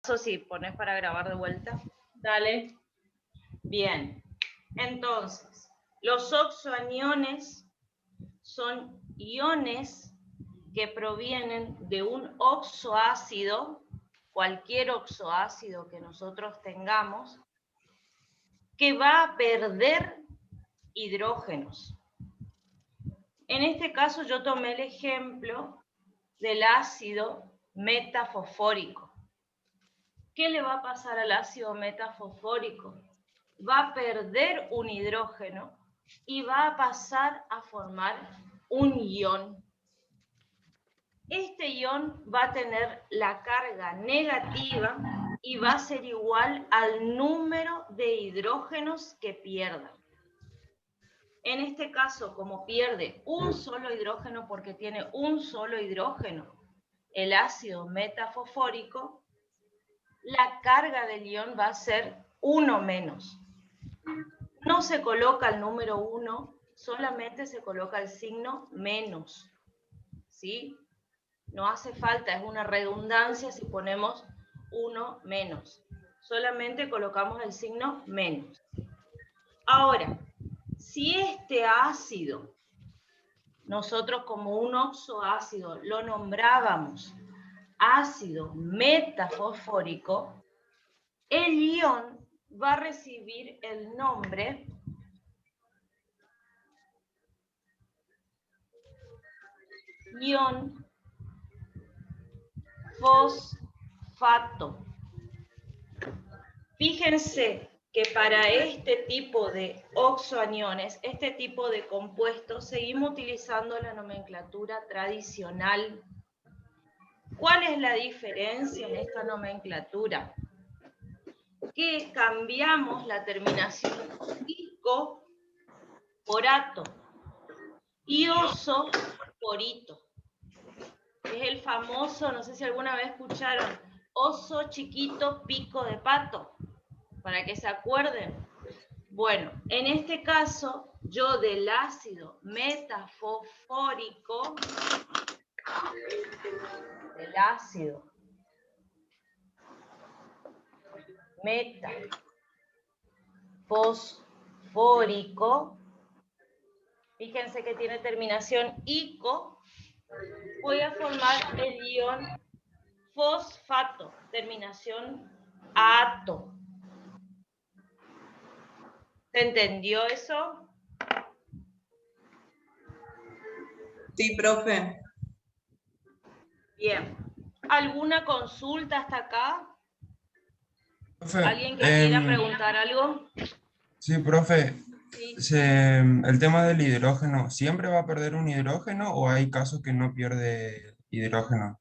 Si pones para grabar de vuelta. Dale. Bien. Entonces, los oxoaniones son iones que provienen de un oxoácido, cualquier oxoácido que nosotros tengamos, que va a perder hidrógenos. En este caso yo tomé el ejemplo del ácido metafosfórico. ¿Qué le va a pasar al ácido metafosfórico? Va a perder un hidrógeno y va a pasar a formar un ion. Este ion va a tener la carga negativa y va a ser igual al número de hidrógenos que pierda. En este caso, como pierde un solo hidrógeno porque tiene un solo hidrógeno, el ácido metafosfórico, la carga del ion va a ser 1 menos. No se coloca el número 1, solamente se coloca el signo menos. ¿Sí? No hace falta, es una redundancia si ponemos 1 menos. Solamente colocamos el signo menos. Ahora, si este ácido, nosotros como un oxoácido lo nombrábamos ácido metafosfórico, el ion va a recibir el nombre ion fosfato. Fíjense que para este tipo de oxoaniones, este tipo de compuestos, seguimos utilizando la nomenclatura tradicional. ¿Cuál es la diferencia en esta nomenclatura? Que cambiamos la terminación ico por ato y oso por ito. Es el famoso, no sé si alguna vez escucharon, oso chiquito pico de pato, para que se acuerden. Bueno, en este caso, yo del ácido metafosfórico, del ácido metafosfórico, fíjense que tiene terminación ico, voy a formar el ion fosfato, terminación ato. ¿Se entendió eso? Sí, profe. Bien. ¿Alguna consulta hasta acá? Profe, ¿Alguien que quiera preguntar algo? sí, profe, Sí. el tema del hidrógeno, ¿siempre va a perder un hidrógeno o hay casos que no pierde hidrógeno?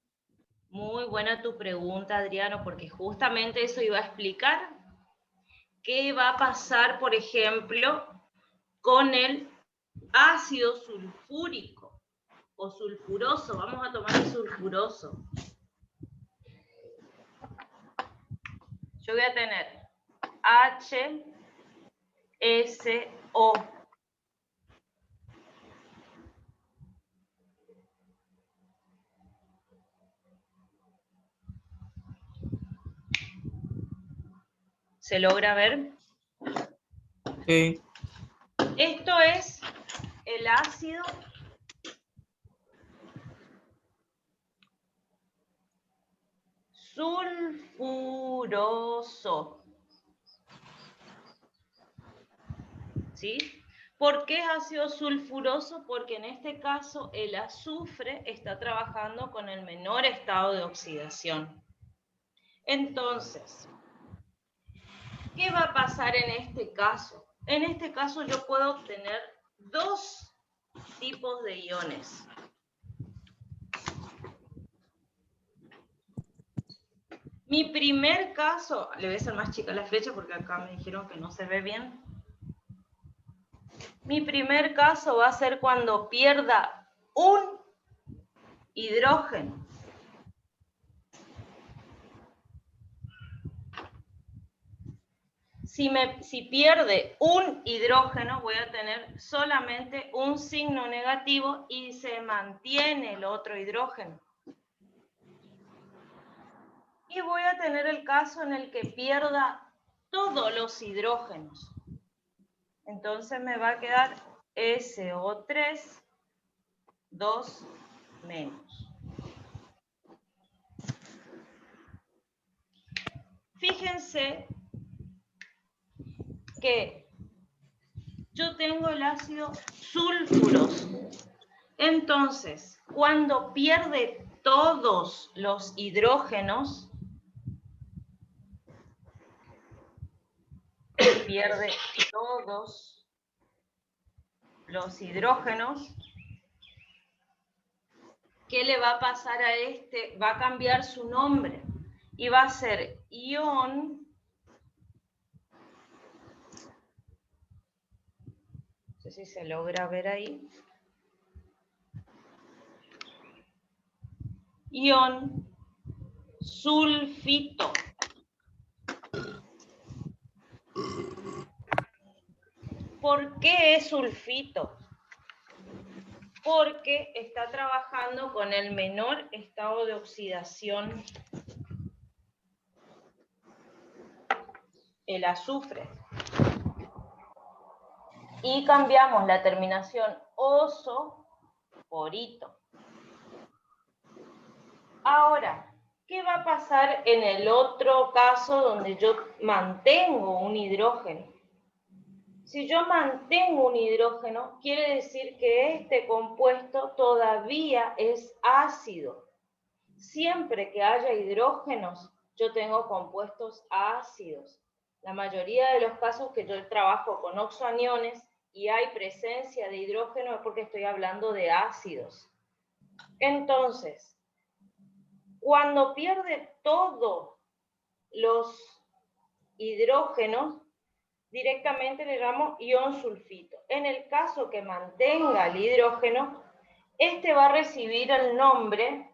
Muy buena tu pregunta, Adriano, porque justamente eso iba a explicar. ¿Qué va a pasar, por ejemplo, con el ácido sulfúrico o sulfuroso? Vamos a tomar el sulfuroso. Yo voy a tener HSO. ¿Se logra ver? Sí. Esto es el ácido sulfuroso. ¿Sí? ¿Por qué es ácido sulfuroso? Porque en este caso el azufre está trabajando con el menor estado de oxidación. Entonces, ¿qué va a pasar en este caso? En este caso yo puedo obtener dos tipos de iones. Mi primer caso, le voy a hacer más chica la flecha porque acá me dijeron que no se ve bien. Mi primer caso va a ser cuando pierda un hidrógeno. Si pierde un hidrógeno, voy a tener solamente un signo negativo y se mantiene el otro hidrógeno. Y voy a tener el caso en el que pierda todos los hidrógenos. Entonces me va a quedar SO3, 2 menos. Fíjense que yo tengo el ácido sulfuroso. Entonces, cuando pierde todos los hidrógenos, pierde todos los hidrógenos, ¿qué le va a pasar a este? Va a cambiar su nombre y va a ser ion, no sé si se logra ver ahí, ion sulfito. ¿Por qué es sulfito? Porque está trabajando con el menor estado de oxidación, el azufre. Y cambiamos la terminación oso por ito. Ahora, ¿qué va a pasar en el otro caso donde yo mantengo un hidrógeno? Si yo mantengo un hidrógeno, quiere decir que este compuesto todavía es ácido. Siempre que haya hidrógenos, yo tengo compuestos ácidos. La mayoría de los casos que yo trabajo con oxoaniones y hay presencia de hidrógeno es porque estoy hablando de ácidos. Entonces, cuando pierde todos los hidrógenos, directamente le llamo ion sulfito. En el caso que mantenga el hidrógeno, este va a recibir el nombre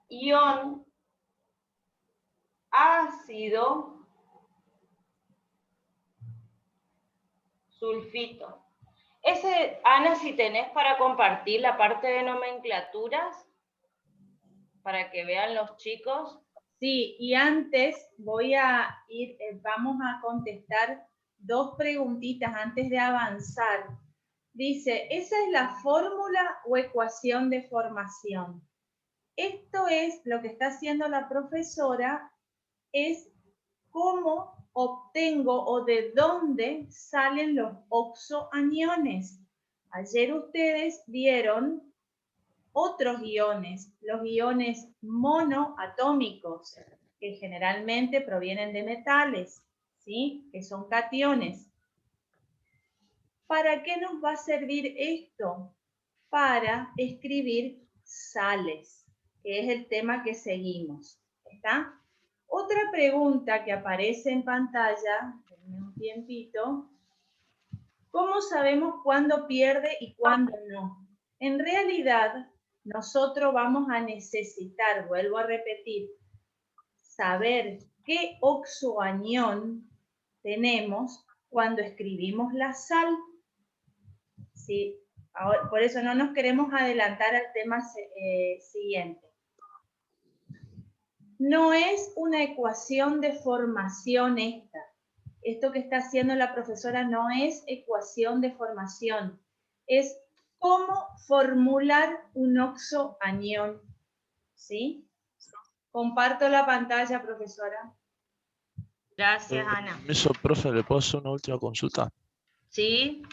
ion ácido sulfito. Ana, si tenés para compartir la parte de nomenclaturas, para que vean los chicos. Sí, y antes vamos a contestar dos preguntitas antes de avanzar. Dice, ¿esa es la fórmula o ecuación de formación? Esto es lo que está haciendo la profesora, es cómo obtengo o de dónde salen los oxoaniones. Ayer ustedes vieron otros iones, los iones monoatómicos, que generalmente provienen de metales, ¿sí? Que son cationes. ¿Para qué nos va a servir esto? Para escribir sales, que es el tema que seguimos. ¿Está? Otra pregunta que aparece en pantalla, denme un tiempito. ¿Cómo sabemos cuándo pierde y cuándo no? En realidad, nosotros vamos a necesitar, vuelvo a repetir, saber qué oxoanión tenemos cuando escribimos la sal. ¿Sí? Ahora, por eso no nos queremos adelantar al tema siguiente. No es una ecuación de formación esta. Esto que está haciendo la profesora no es ecuación de formación. Es cómo formular un oxoanión. ¿Sí? Comparto la pantalla, profesora. Gracias, Ana. Permiso, profe, ¿le puedo hacer una última consulta? ¿Sí?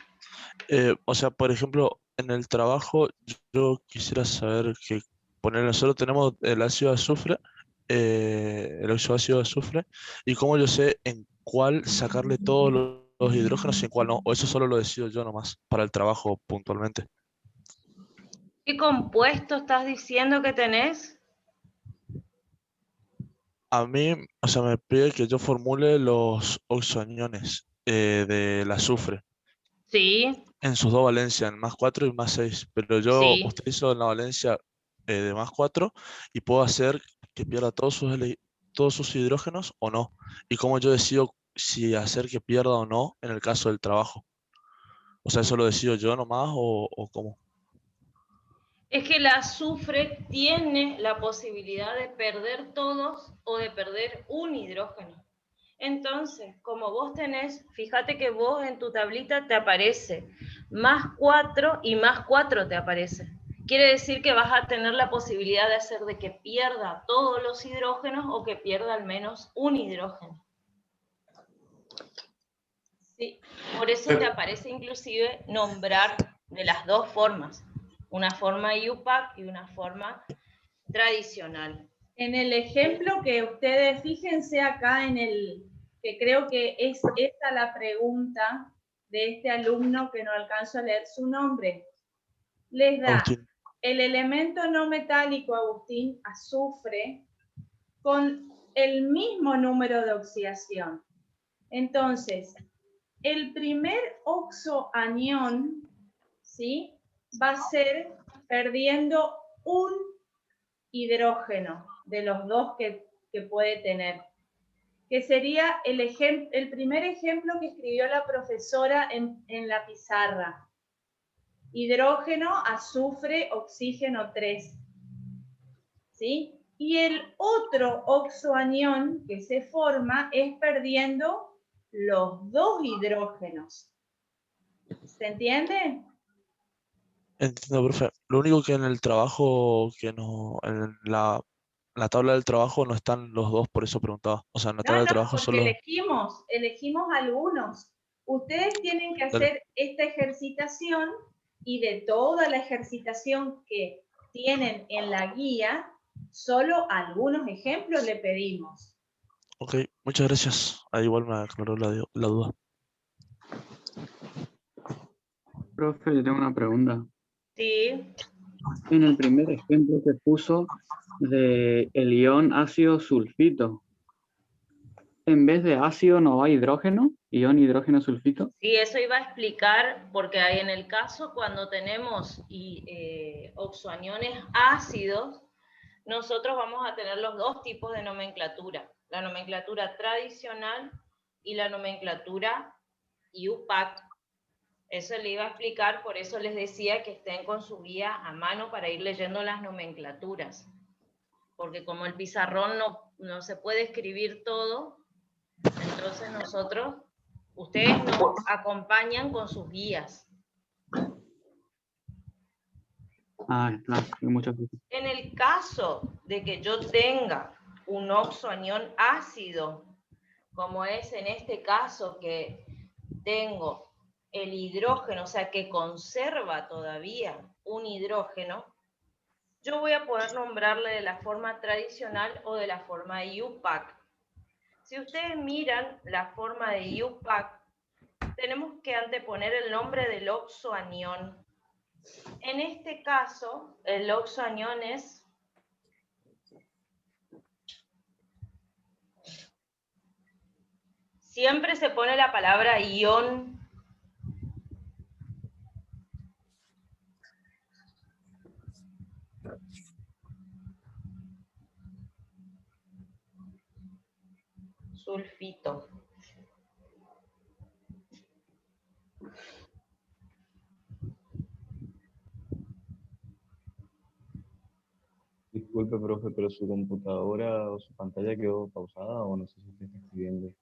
O sea, por ejemplo, en el trabajo yo quisiera saber que ponerle solo tenemos el ácido de azufre, el oxoácido de azufre, y cómo yo sé en cuál sacarle todos los hidrógenos y en cuál no, o eso solo lo decido yo nomás para el trabajo puntualmente. ¿Qué compuesto estás diciendo que tenés? A mí, o sea, me pide que yo formule los oxoaniones del azufre Sí, en sus dos valencias, en +4 y +6, pero yo sí. utilizo la valencia de +4 y puedo hacer que pierda todos sus hidrógenos o no. Y cómo yo decido si hacer que pierda o no en el caso del trabajo. O sea, ¿eso lo decido yo nomás o cómo? Es que el azufre tiene la posibilidad de perder todos o de perder un hidrógeno. Entonces, como vos tenés, fíjate que vos en tu tablita te aparece más 4 y más 4 te aparece. Quiere decir que vas a tener la posibilidad de hacer de que pierda todos los hidrógenos o que pierda al menos un hidrógeno. Sí, por eso te aparece inclusive nombrar de las dos formas. Una forma IUPAC y una forma tradicional. En el ejemplo que ustedes, fíjense acá en el, que creo que es esta la pregunta de este alumno que no alcanzo a leer su nombre. Les da Agustín. el elemento no metálico, Agustín, azufre, con el mismo número de oxidación. Entonces, el primer oxoanión, ¿sí?, va a ser perdiendo un hidrógeno de los dos que puede tener, que sería el primer ejemplo que escribió la profesora en la pizarra. Hidrógeno, azufre, oxígeno 3. ¿Sí? Y el otro oxoanión que se forma es perdiendo los dos hidrógenos. ¿Se entiende? Entiendo, profe. Lo único que en el trabajo, en la tabla del trabajo no están los dos, por eso preguntaba. O sea, en la tabla No, del no, trabajo porque solo... elegimos algunos. Ustedes tienen que Dale. hacer esta ejercitación y de toda la ejercitación que tienen en la guía, solo algunos ejemplos le pedimos. Ok, muchas gracias. Ahí igual me aclaró la duda. Profe, yo tengo una pregunta. Sí, En el primer ejemplo que puso de el ion ácido sulfito, en vez de ácido no va hidrógeno, ion hidrógeno sulfito. sí, eso iba a explicar, porque hay en el caso cuando tenemos oxoaniones ácidos, nosotros vamos a tener los dos tipos de nomenclatura, la nomenclatura tradicional y la nomenclatura IUPAC. Eso le iba a explicar, por eso les decía que estén con su guía a mano para ir leyendo las nomenclaturas. Porque como el pizarrón no se puede escribir todo, entonces ustedes nos acompañan con sus guías. Ah, está. Muchas gracias. En el caso de que yo tenga un oxoanión ácido, como es en este caso que tengo el hidrógeno, o sea que conserva todavía un hidrógeno, yo voy a poder nombrarle de la forma tradicional o de la forma IUPAC. Si ustedes miran la forma de IUPAC, tenemos que anteponer el nombre del oxoanión. En este caso, el oxoanión es siempre se pone la palabra ión. Sulfito. Disculpe, profe, pero su computadora o su pantalla quedó pausada o no sé si usted está escribiendo. No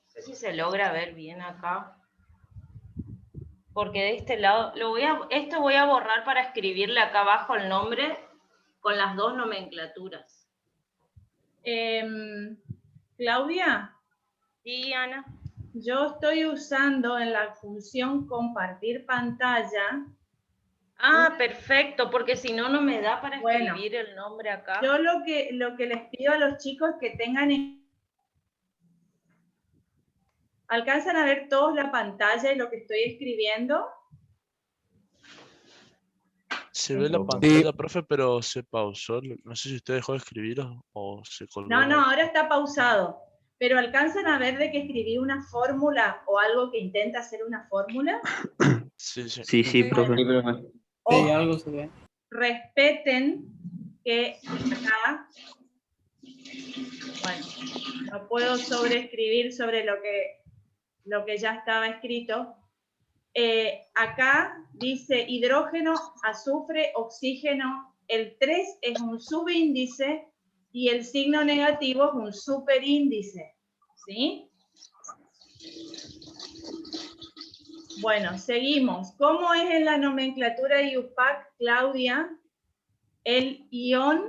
sé si se logra ver bien acá. Porque de este lado, esto voy a borrar para escribirle acá abajo el nombre con las dos nomenclaturas. Claudia, Sí, Ana. yo estoy usando en la función compartir pantalla. Ah, perfecto, porque si no, no me da para Bueno, escribir el nombre acá. Yo lo que les pido a los chicos es que tengan... ¿Alcanzan a ver todos la pantalla y lo que estoy escribiendo? Se ve la Sí. pantalla, profe, pero se pausó. No sé si usted dejó de escribir o se colgó. No, ahora está pausado. Pero ¿alcanzan a ver de que escribí una fórmula o algo que intenta hacer una fórmula? Sí, sí. Sí, profe. Sí, algo se ve. Respeten que acá, bueno, no puedo sobreescribir sobre lo que ya estaba escrito, Acá dice hidrógeno, azufre, oxígeno. El 3 es un subíndice y el signo negativo es un superíndice. ¿Sí? Bueno, seguimos. ¿Cómo es en la nomenclatura IUPAC, Claudia? El ion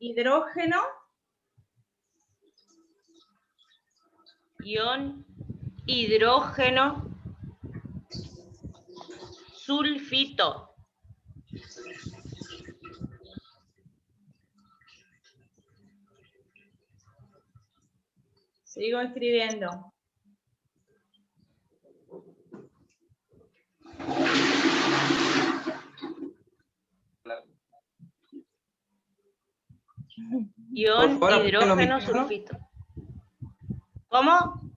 hidrógeno. Ion hidrógeno sulfito. Sigo escribiendo. Ion Por favor, hidrógeno apaguen los micrófonos. sulfito. ¿Cómo?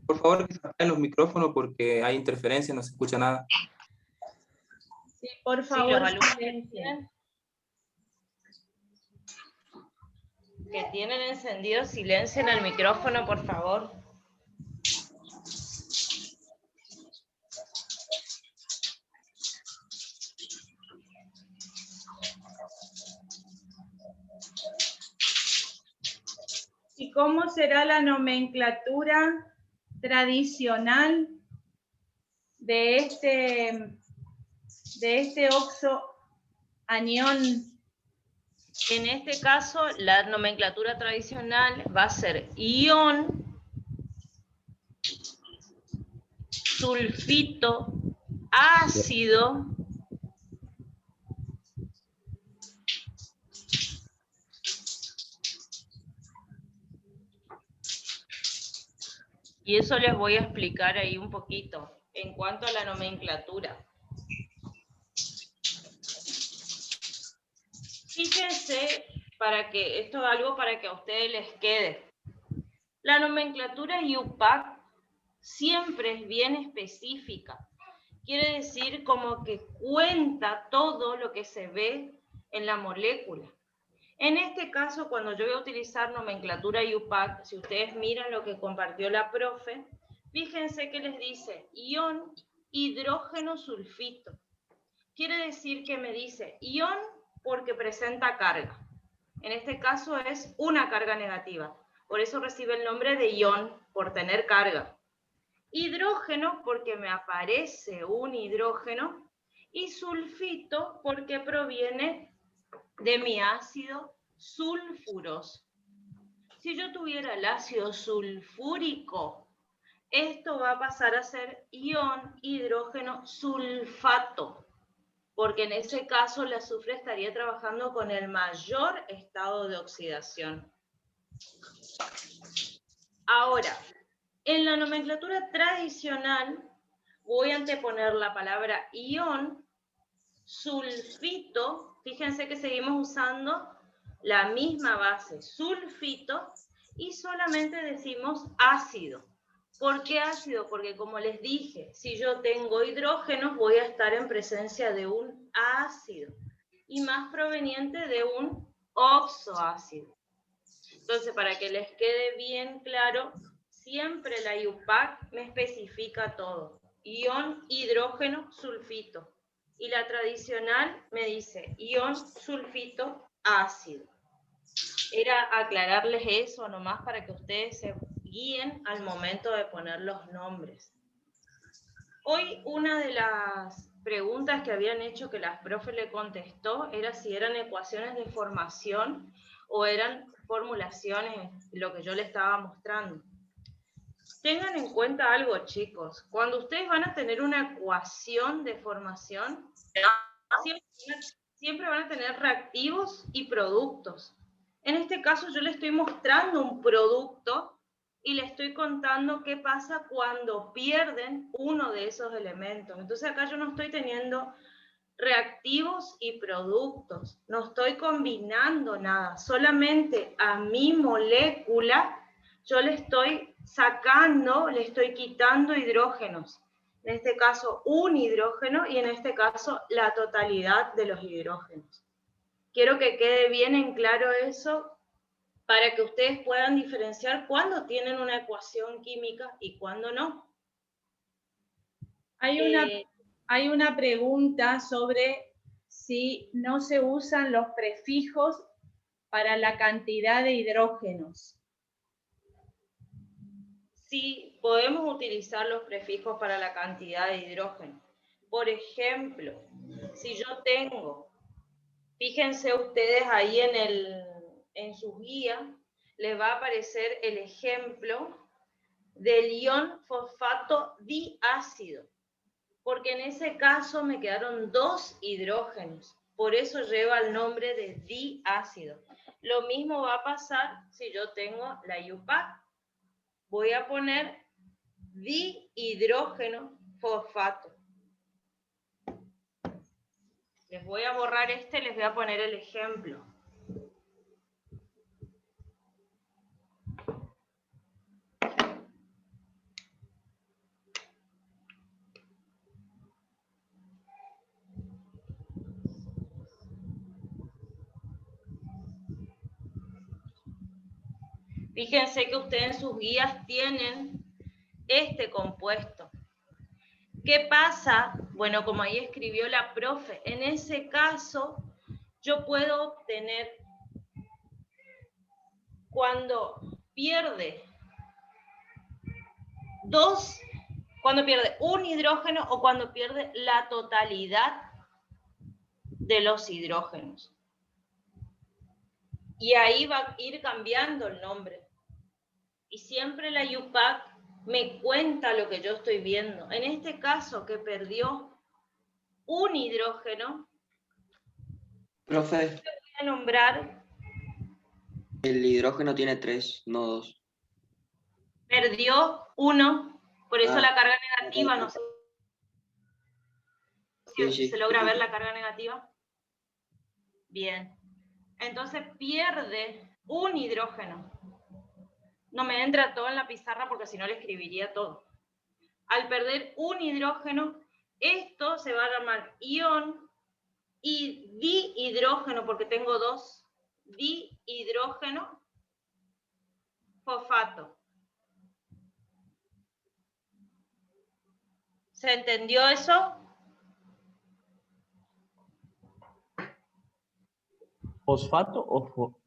Por favor, que se apaguen los micrófonos porque hay interferencia, no se escucha nada. Sí, por Sí, favor, los alumnos silencien. que tienen encendido silencio en el micrófono, por favor. ¿Y cómo será la nomenclatura tradicional de este oxoanión? En este caso, la nomenclatura tradicional va a ser ion sulfito ácido y eso les voy a explicar ahí un poquito en cuanto a la nomenclatura. Fíjense, esto es algo para que a ustedes les quede. La nomenclatura IUPAC siempre es bien específica. Quiere decir como que cuenta todo lo que se ve en la molécula. En este caso, cuando yo voy a utilizar nomenclatura IUPAC, si ustedes miran lo que compartió la profe, fíjense que les dice ion hidrógeno sulfito. Quiere decir que me dice ion porque presenta carga. En este caso es una carga negativa. Por eso recibe el nombre de ion, por tener carga. Hidrógeno porque me aparece un hidrógeno. Y sulfito porque proviene de mi ácido sulfuroso. Si yo tuviera el ácido sulfúrico, esto va a pasar a ser ion hidrógeno sulfato, porque en ese caso el azufre estaría trabajando con el mayor estado de oxidación. Ahora, en la nomenclatura tradicional voy a anteponer la palabra ion, sulfito, fíjense que seguimos usando la misma base, sulfito, y solamente decimos ácido. ¿Por qué ácido? Porque como les dije, si yo tengo hidrógenos voy a estar en presencia de un ácido, y más proveniente de un oxoácido. Entonces, para que les quede bien claro, siempre la IUPAC me especifica todo. Ion hidrógeno sulfito. Y la tradicional me dice ion sulfito ácido. Era aclararles eso nomás para que ustedes se guíen al momento de poner los nombres. Hoy una de las preguntas que habían hecho que la profe le contestó era si eran ecuaciones de formación o eran formulaciones, lo que yo le estaba mostrando. Tengan en cuenta algo, chicos. Cuando ustedes van a tener una ecuación de formación, siempre van a tener reactivos y productos. En este caso yo le estoy mostrando un producto y le estoy contando qué pasa cuando pierden uno de esos elementos. Entonces acá yo no estoy teniendo reactivos y productos, no estoy combinando nada, solamente a mi molécula yo le estoy sacando, le estoy quitando hidrógenos. En este caso un hidrógeno y en este caso la totalidad de los hidrógenos. Quiero que quede bien en claro eso para que ustedes puedan diferenciar cuándo tienen una ecuación química y cuándo no. Hay una pregunta sobre si no se usan los prefijos para la cantidad de hidrógenos. Sí, podemos utilizar los prefijos para la cantidad de hidrógeno. Por ejemplo, si yo tengo, fíjense ustedes ahí en su guía, les va a aparecer el ejemplo del ion fosfato diácido, porque en ese caso me quedaron 2 hidrógenos, por eso lleva el nombre de diácido. Lo mismo va a pasar si yo tengo la IUPAC. Voy a poner dihidrógeno fosfato. Les voy a borrar les voy a poner el ejemplo. Fíjense que ustedes en sus guías tienen este compuesto. ¿Qué pasa? Bueno, como ahí escribió la profe, en ese caso yo puedo obtener cuando pierde un hidrógeno o cuando pierde la totalidad de los hidrógenos. Y ahí va a ir cambiando el nombre. Y siempre la IUPAC me cuenta lo que yo estoy viendo. En este caso, que perdió un hidrógeno, Profe, voy a nombrar, el hidrógeno tiene 3, no 2. perdió 1, por eso Ah. la carga negativa, no sé si Sí. se logra ver la carga negativa. Bien. Entonces pierde un hidrógeno. No me entra todo en la pizarra porque si no le escribiría todo. Al perder un hidrógeno, esto se va a llamar ion y dihidrógeno, porque tengo 2, dihidrógeno fosfato. ¿Se entendió eso? ¿Fosfato o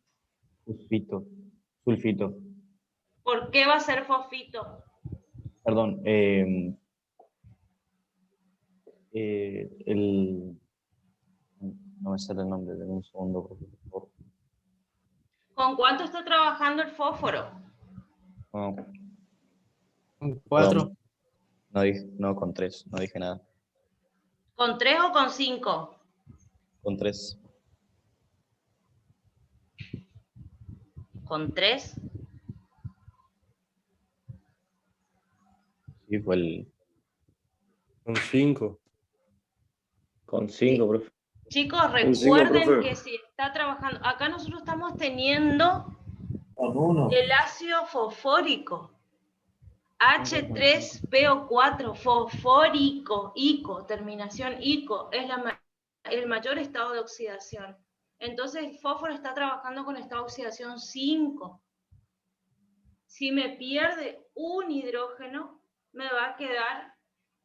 fosfito? Sulfito. ¿Por qué va a ser fosfito? Perdón. No me sale el nombre, de un segundo, por favor. ¿Con cuánto está trabajando el fósforo? No, 4. no, con 3, no dije nada. ¿Con 3 o con 5? Con 3. ¿Con 3? Sí, fue el... Con 5. Con 5, profe. Chicos, Con 5, recuerden profe. que si está trabajando, acá nosotros estamos teniendo Con 1. el ácido fosfórico. H3PO4, fosfórico, ICO, terminación ICO, es el mayor estado de oxidación. Entonces el fósforo está trabajando con estado de oxidación 5. Si me pierde un hidrógeno, me va a quedar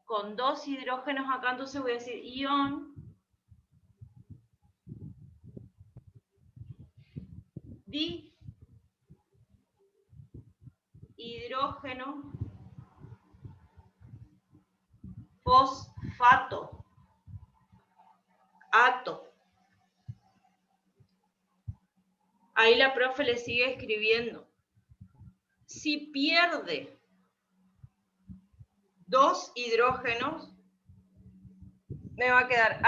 con 2 hidrógenos acá, entonces voy a decir ion dihidrógeno fosfato, ato. Ahí la profe le sigue escribiendo. Si pierde 2 hidrógenos, me va a quedar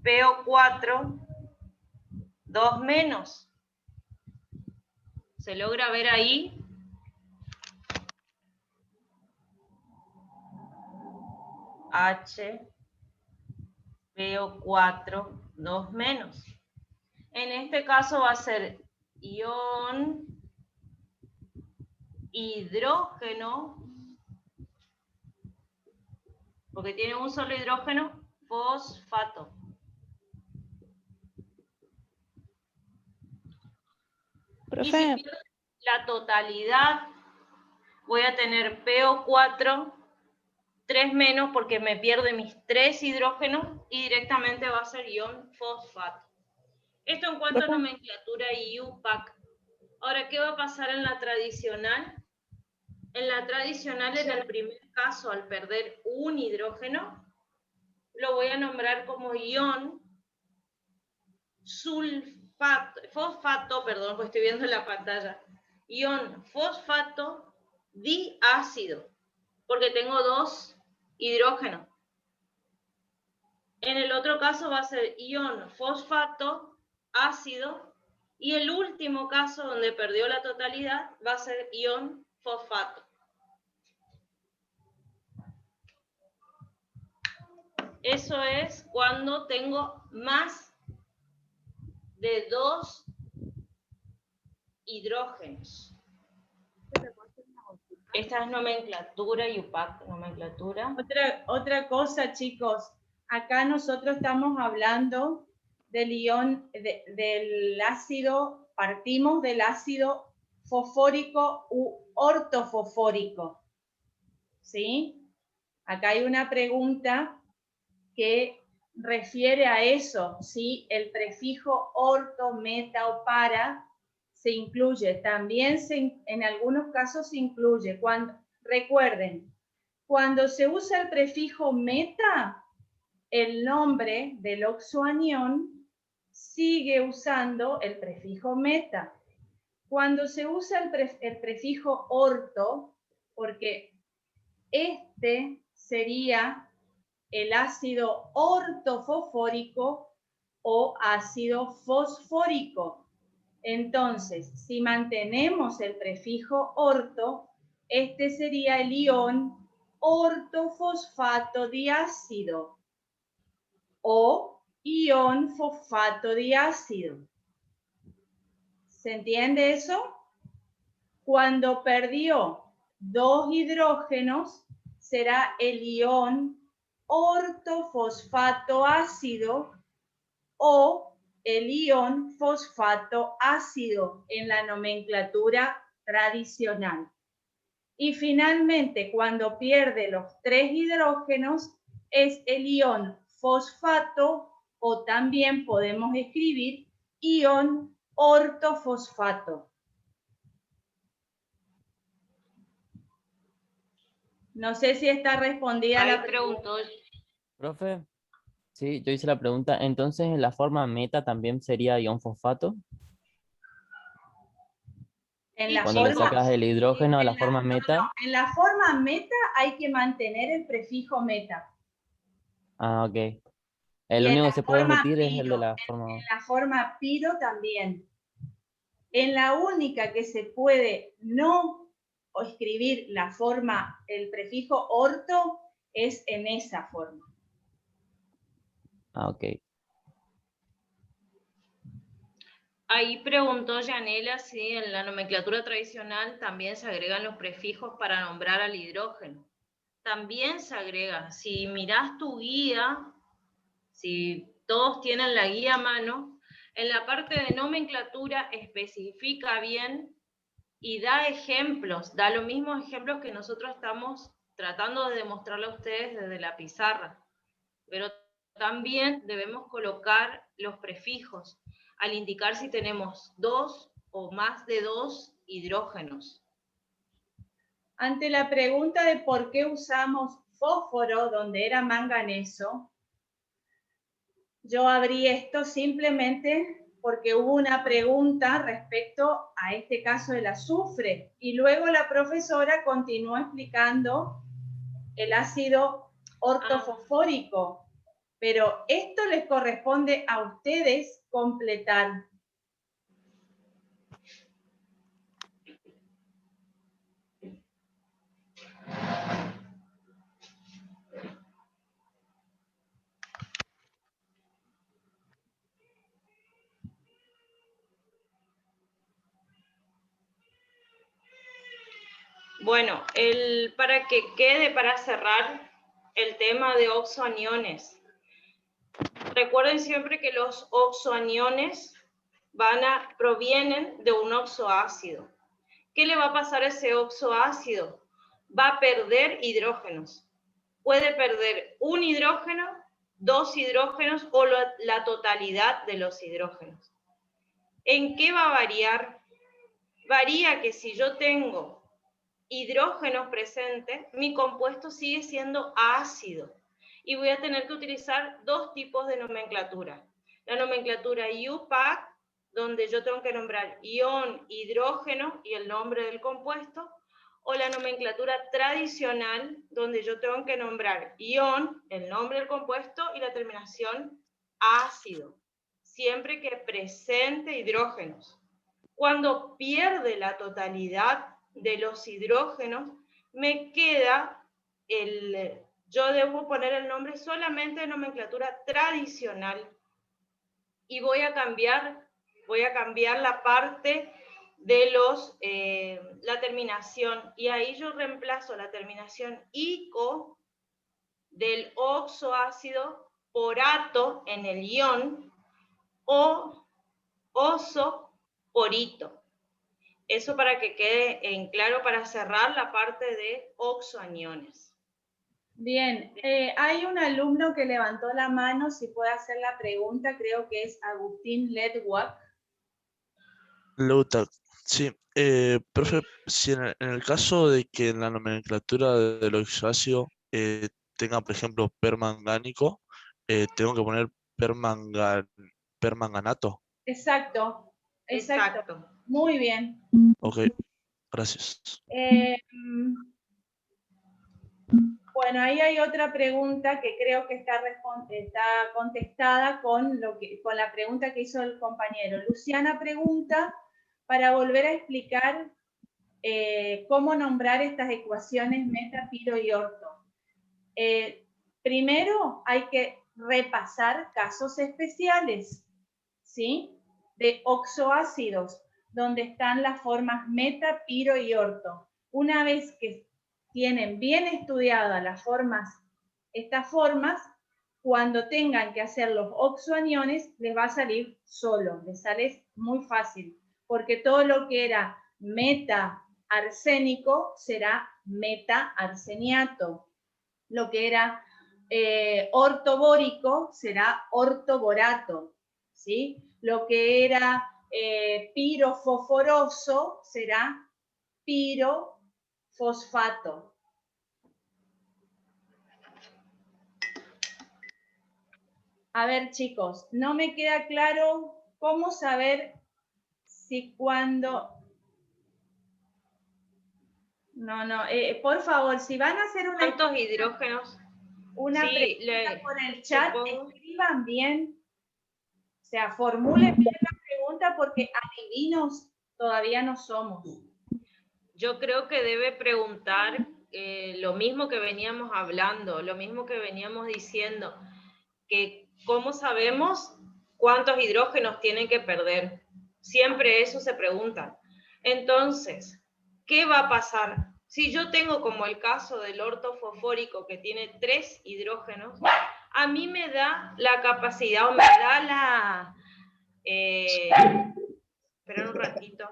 HPO4, 2 menos. ¿Se logra ver ahí? HPO4, 2 menos. En este caso va a ser ion hidrógeno, porque tiene un solo hidrógeno, fosfato. Profe. Y si pierde la totalidad voy a tener PO4, 3 menos porque me pierde mis 3 hidrógenos y directamente va a ser ion fosfato. Esto en cuanto a nomenclatura y UPAC. Ahora, ¿qué va a pasar en la tradicional? En la tradicional, en el primer caso, al perder un hidrógeno, lo voy a nombrar como ion fosfato, perdón, pues estoy viendo en la pantalla. Ion fosfato diácido, porque tengo 2 hidrógenos. En el otro caso va a ser ion fosfato ácido, y el último caso donde perdió la totalidad va a ser ion fosfato. Eso es cuando tengo más de 2 hidrógenos. Esta es nomenclatura y UPAC, nomenclatura. Otra cosa, chicos, acá nosotros estamos hablando del ion, del ácido, partimos del ácido fosfórico u ortofosfórico, ¿sí? Acá hay una pregunta que refiere a eso, ¿sí? El prefijo orto, meta o para se incluye. También en algunos casos se incluye. Recuerden, cuando se usa el prefijo meta, el nombre del oxoanión sigue usando el prefijo meta. Cuando se usa el prefijo orto, porque este sería el ácido ortofosfórico o ácido fosfórico. Entonces, si mantenemos el prefijo orto, este sería el ion ortofosfato diácido o ion fosfato diácido. ¿Se entiende eso? Cuando perdió 2 hidrógenos, será el ion ortofosfato ácido o el ion fosfato ácido en la nomenclatura tradicional. Y finalmente, cuando pierde los 3 hidrógenos, es el ion fosfato, o también podemos escribir ion ortofosfato. No sé si está respondida la pregunta. Profe, sí, yo hice la pregunta. Entonces, ¿en la forma meta también sería ion fosfato? Cuando le sacas el hidrógeno a la forma meta. No, en la forma meta hay que mantener el prefijo meta. Ah, ok. El único que se puede omitir es el de la forma... En la forma piro también. En la única que se puede no escribir la forma, el prefijo orto, es en esa forma. Ah, ok. Ahí preguntó Yanela si en la nomenclatura tradicional también se agregan los prefijos para nombrar al hidrógeno. También se agrega. Si mirás tu guía, si todos tienen la guía a mano, en la parte de nomenclatura especifica bien y da ejemplos, da los mismos ejemplos que nosotros estamos tratando de demostrarle a ustedes desde la pizarra. Pero también debemos colocar los prefijos al indicar si tenemos 2 o más de 2 hidrógenos. Ante la pregunta de por qué usamos fósforo donde era manganeso, yo abrí esto simplemente porque hubo una pregunta respecto a este caso del azufre y luego la profesora continuó explicando el ácido ortofosfórico, pero esto les corresponde a ustedes completar. Bueno, para que quede para cerrar el tema de oxoaniones. Recuerden siempre que los oxoaniones provienen de un oxoácido, ¿qué le va a pasar a ese oxoácido? Va a perder hidrógenos. Puede perder un hidrógeno, 2 hidrógenos o la totalidad de los hidrógenos. ¿En qué va a variar? Varía que si yo tengo hidrógenos presentes, mi compuesto sigue siendo ácido. Y voy a tener que utilizar 2 tipos de nomenclatura. La nomenclatura UPAC, donde yo tengo que nombrar ion, hidrógeno y el nombre del compuesto, o la nomenclatura tradicional, donde yo tengo que nombrar ion, el nombre del compuesto y la terminación ácido, siempre que presente hidrógenos. Cuando pierde la totalidad de los hidrógenos, me queda yo debo poner el nombre solamente de nomenclatura tradicional y voy a cambiar la parte de la terminación, y ahí yo reemplazo la terminación ico del oxoácido por ato en el ion o oso por ito. Eso para que quede en claro, para cerrar la parte de oxoaniones. Bien, hay un alumno que levantó la mano, si puede hacer la pregunta, creo que es Agustín Ledwak. Leutak, sí. Profe, si en el caso de que en la nomenclatura del oxoácido tenga, por ejemplo, permangánico, tengo que poner permanganato. Exacto, exacto. Muy bien. Ok, gracias. Bueno, ahí hay otra pregunta que creo que está contestada con la pregunta que hizo el compañero. Luciana pregunta para volver a explicar cómo nombrar estas ecuaciones meta, piro y orto. Primero hay que repasar casos especiales, ¿sí? De oxoácidos, donde están las formas meta, piro y orto. Una vez que tienen bien estudiadas estas formas, cuando tengan que hacer los oxoaniones, les va a salir solo, les sale muy fácil, porque todo lo que era meta arsénico será meta arseniato. Lo que era ortobórico será ortoborato, ¿sí? Lo que era pirofosforoso será pirofosfato. A ver, chicos, no me queda claro cómo saber si cuando... por favor, si van a hacer ¿Cuántos hidrógenos? Una pregunta por el chat, escriban bien, o sea, formulen bien la pregunta porque adivinos todavía no somos. Yo creo que debe preguntar lo mismo que veníamos hablando, lo mismo que veníamos diciendo, que cómo sabemos cuántos hidrógenos tienen que perder. Siempre eso se pregunta. Entonces, ¿qué va a pasar? Si yo tengo como el caso del ortofosfórico que tiene 3 hidrógenos, a mí me da la capacidad, o me da la... esperen un ratito.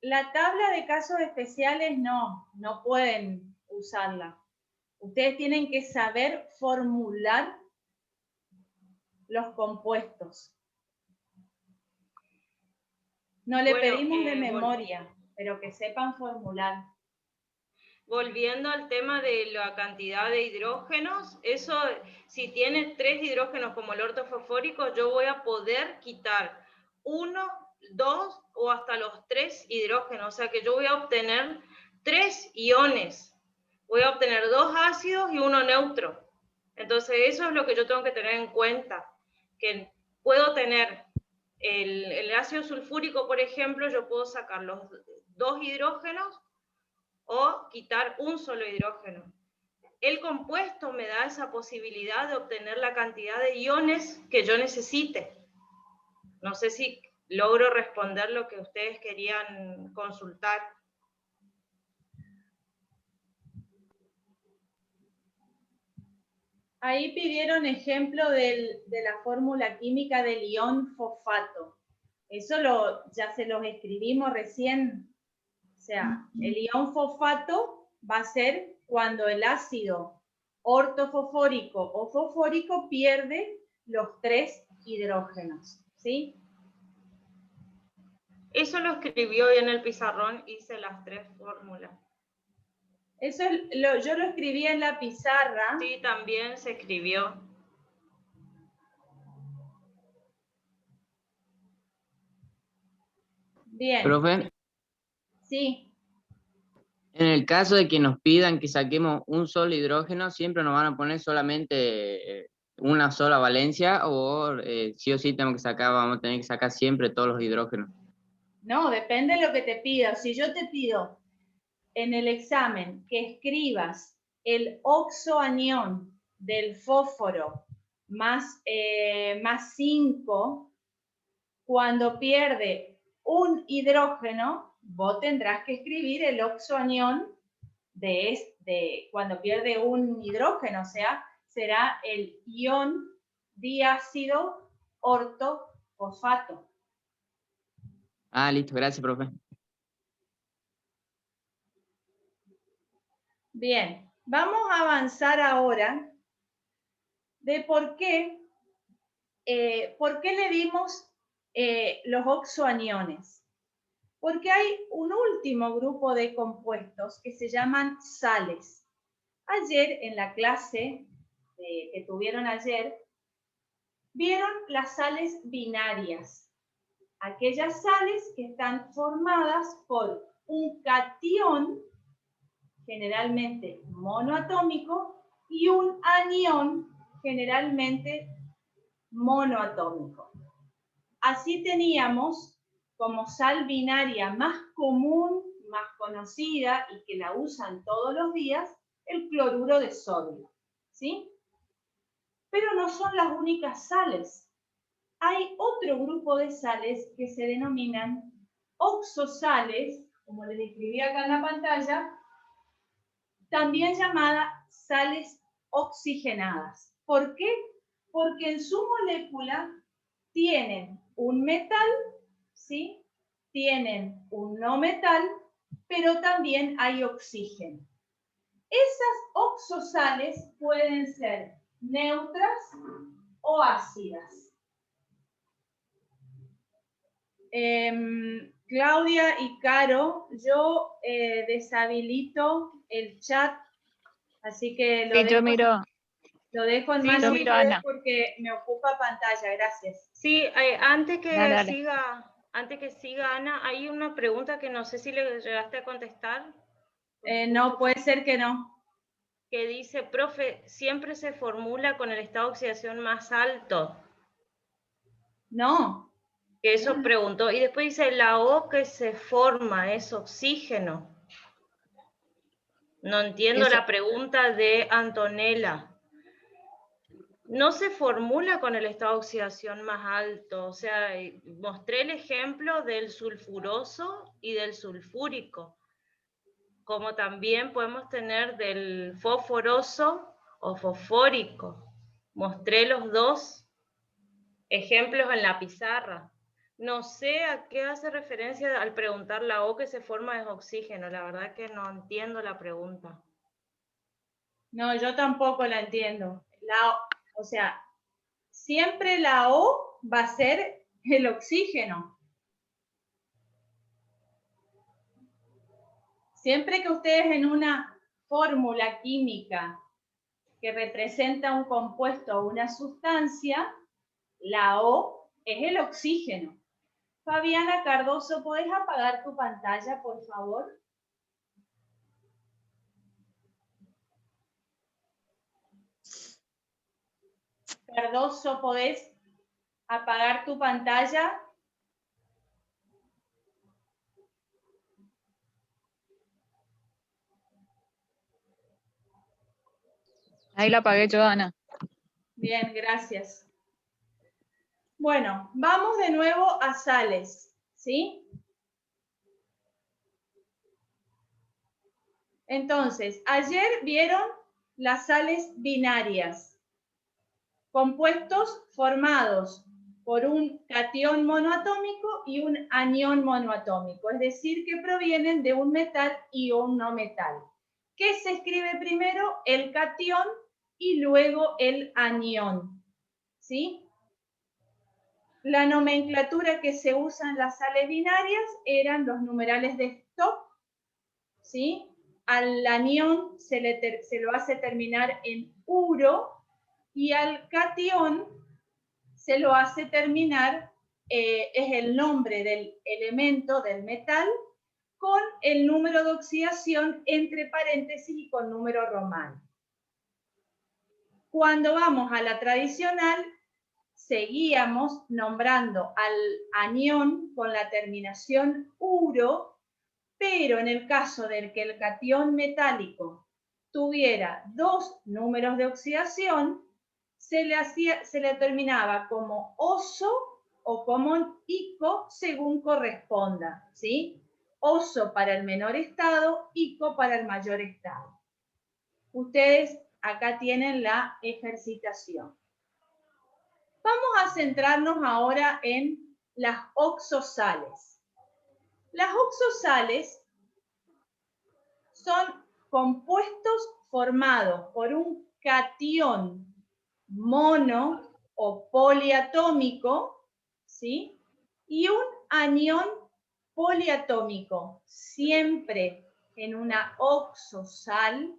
La tabla de casos especiales no pueden usarla. Ustedes tienen que saber formular los compuestos. No le pedimos de memoria, pero que sepan formular. Volviendo al tema de la cantidad de hidrógenos, eso, si tiene 3 hidrógenos como el ortofosfórico, yo voy a poder quitar 1, 2 o hasta los 3 hidrógenos. O sea que yo voy a obtener 3 iones. Voy a obtener 2 ácidos y 1 neutro. Entonces eso es lo que yo tengo que tener en cuenta. Que puedo tener el ácido sulfúrico, por ejemplo, yo puedo sacar los 2 hidrógenos o quitar un solo hidrógeno. El compuesto me da esa posibilidad de obtener la cantidad de iones que yo necesite. No sé si logro responder lo que ustedes querían consultar. Ahí pidieron ejemplo de la fórmula química del ion fosfato. Eso ya se los escribimos recién. O sea, el ion fosfato va a ser cuando el ácido ortofosfórico o fosfórico pierde los 3 hidrógenos, ¿sí? Eso lo escribió hoy en el pizarrón, hice las 3 fórmulas. Eso yo lo escribí en la pizarra. Sí, también se escribió. Bien. Profe, Sí. en el caso de que nos pidan que saquemos un solo hidrógeno, ¿siempre nos van a poner solamente una sola valencia o sí o sí tenemos que sacar, vamos a tener que sacar siempre todos los hidrógenos? No, depende de lo que te pido. Si yo te pido en el examen que escribas el oxoanión del fósforo más 5, cuando pierde un hidrógeno, vos tendrás que escribir el oxoanión de cuando pierde un hidrógeno, o sea, será el ion diácido ortofosfato. Ah, listo, gracias, profe. Bien, vamos a avanzar ahora de por qué le dimos los oxoaniones. Porque hay un último grupo de compuestos que se llaman sales. Ayer, en la clase que tuvieron ayer, vieron las sales binarias. Aquellas sales que están formadas por un catión, generalmente monoatómico, y un anión, generalmente monoatómico. Así teníamos como sal binaria más común, más conocida y que la usan todos los días, el cloruro de sodio, ¿sí? Pero no son las únicas sales. Hay otro grupo de sales que se denominan oxosales, como les describí acá en la pantalla, también llamadas sales oxigenadas. ¿Por qué? Porque en su molécula tienen un metal, ¿sí? Tienen un no metal, pero también hay oxígeno. Esas oxosales pueden ser neutras o ácidas. Claudia y Caro, yo deshabilito el chat, así que lo dejo en manos de ustedes porque me ocupa pantalla. Gracias. Sí, antes que siga Ana, hay una pregunta que no sé si le llegaste a contestar. No, puede ser que no. Que dice, profe, ¿siempre se formula con el estado de oxidación más alto? No. Que eso preguntó. Y después dice, la O que se forma es oxígeno. No entiendo la pregunta de Antonella. No se formula con el estado de oxidación más alto. O sea, mostré el ejemplo del sulfuroso y del sulfúrico. Como también podemos tener del fosforoso o fosfórico. Mostré los dos ejemplos en la pizarra. No sé a qué hace referencia al preguntar la O que se forma es oxígeno. La verdad que no entiendo la pregunta. No, yo tampoco la entiendo. O sea, siempre la O va a ser el oxígeno. Siempre que ustedes en una fórmula química que representa un compuesto o una sustancia, la O es el oxígeno. Fabiana Cardoso, ¿podés apagar tu pantalla, por favor? Cardoso, ¿podés apagar tu pantalla? Ahí la apagué yo, Ana. Bien, gracias. Bueno, vamos de nuevo a sales, ¿sí? Entonces, ayer vieron las sales binarias. compuestos formados por un catión monoatómico y un anión monoatómico, es decir, que provienen de un metal y un no metal. ¿Qué se escribe primero? El catión y luego el anión, ¿sí? La nomenclatura que se usa en las sales binarias eran los numerales de Stock, ¿sí? Al anión se lo hace terminar en uro y al catión se lo hace terminar, es el nombre del elemento del metal con el número de oxidación entre paréntesis y con número romano. Cuando vamos a la tradicional, seguíamos nombrando al anión con la terminación uro, pero en el caso del que el catión metálico tuviera dos números de oxidación, se le terminaba como oso o como ico según corresponda, ¿sí? Oso para el menor estado, ico para el mayor estado. Ustedes acá tienen la ejercitación. Vamos a centrarnos ahora en las oxosales. Las oxosales son compuestos formados por un catión mono o poliatómico, ¿sí? Y un anión poliatómico. Siempre en una oxosal,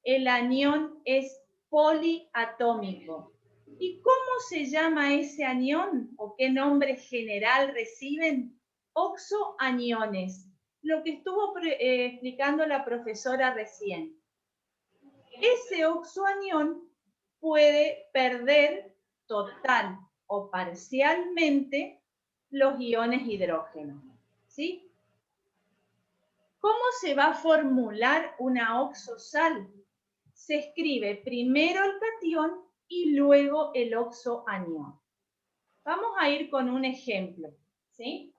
el anión es poliatómico. ¿Y cómo se llama ese anión? ¿O qué nombre general reciben? Oxoaniones. Lo que estuvo explicando la profesora recién. Ese oxoanión puede perder total o parcialmente los iones hidrógeno, ¿sí? ¿Cómo se va a formular una oxosal? Se escribe primero el catión y luego el oxoanión. Vamos a ir con un ejemplo, ¿sí?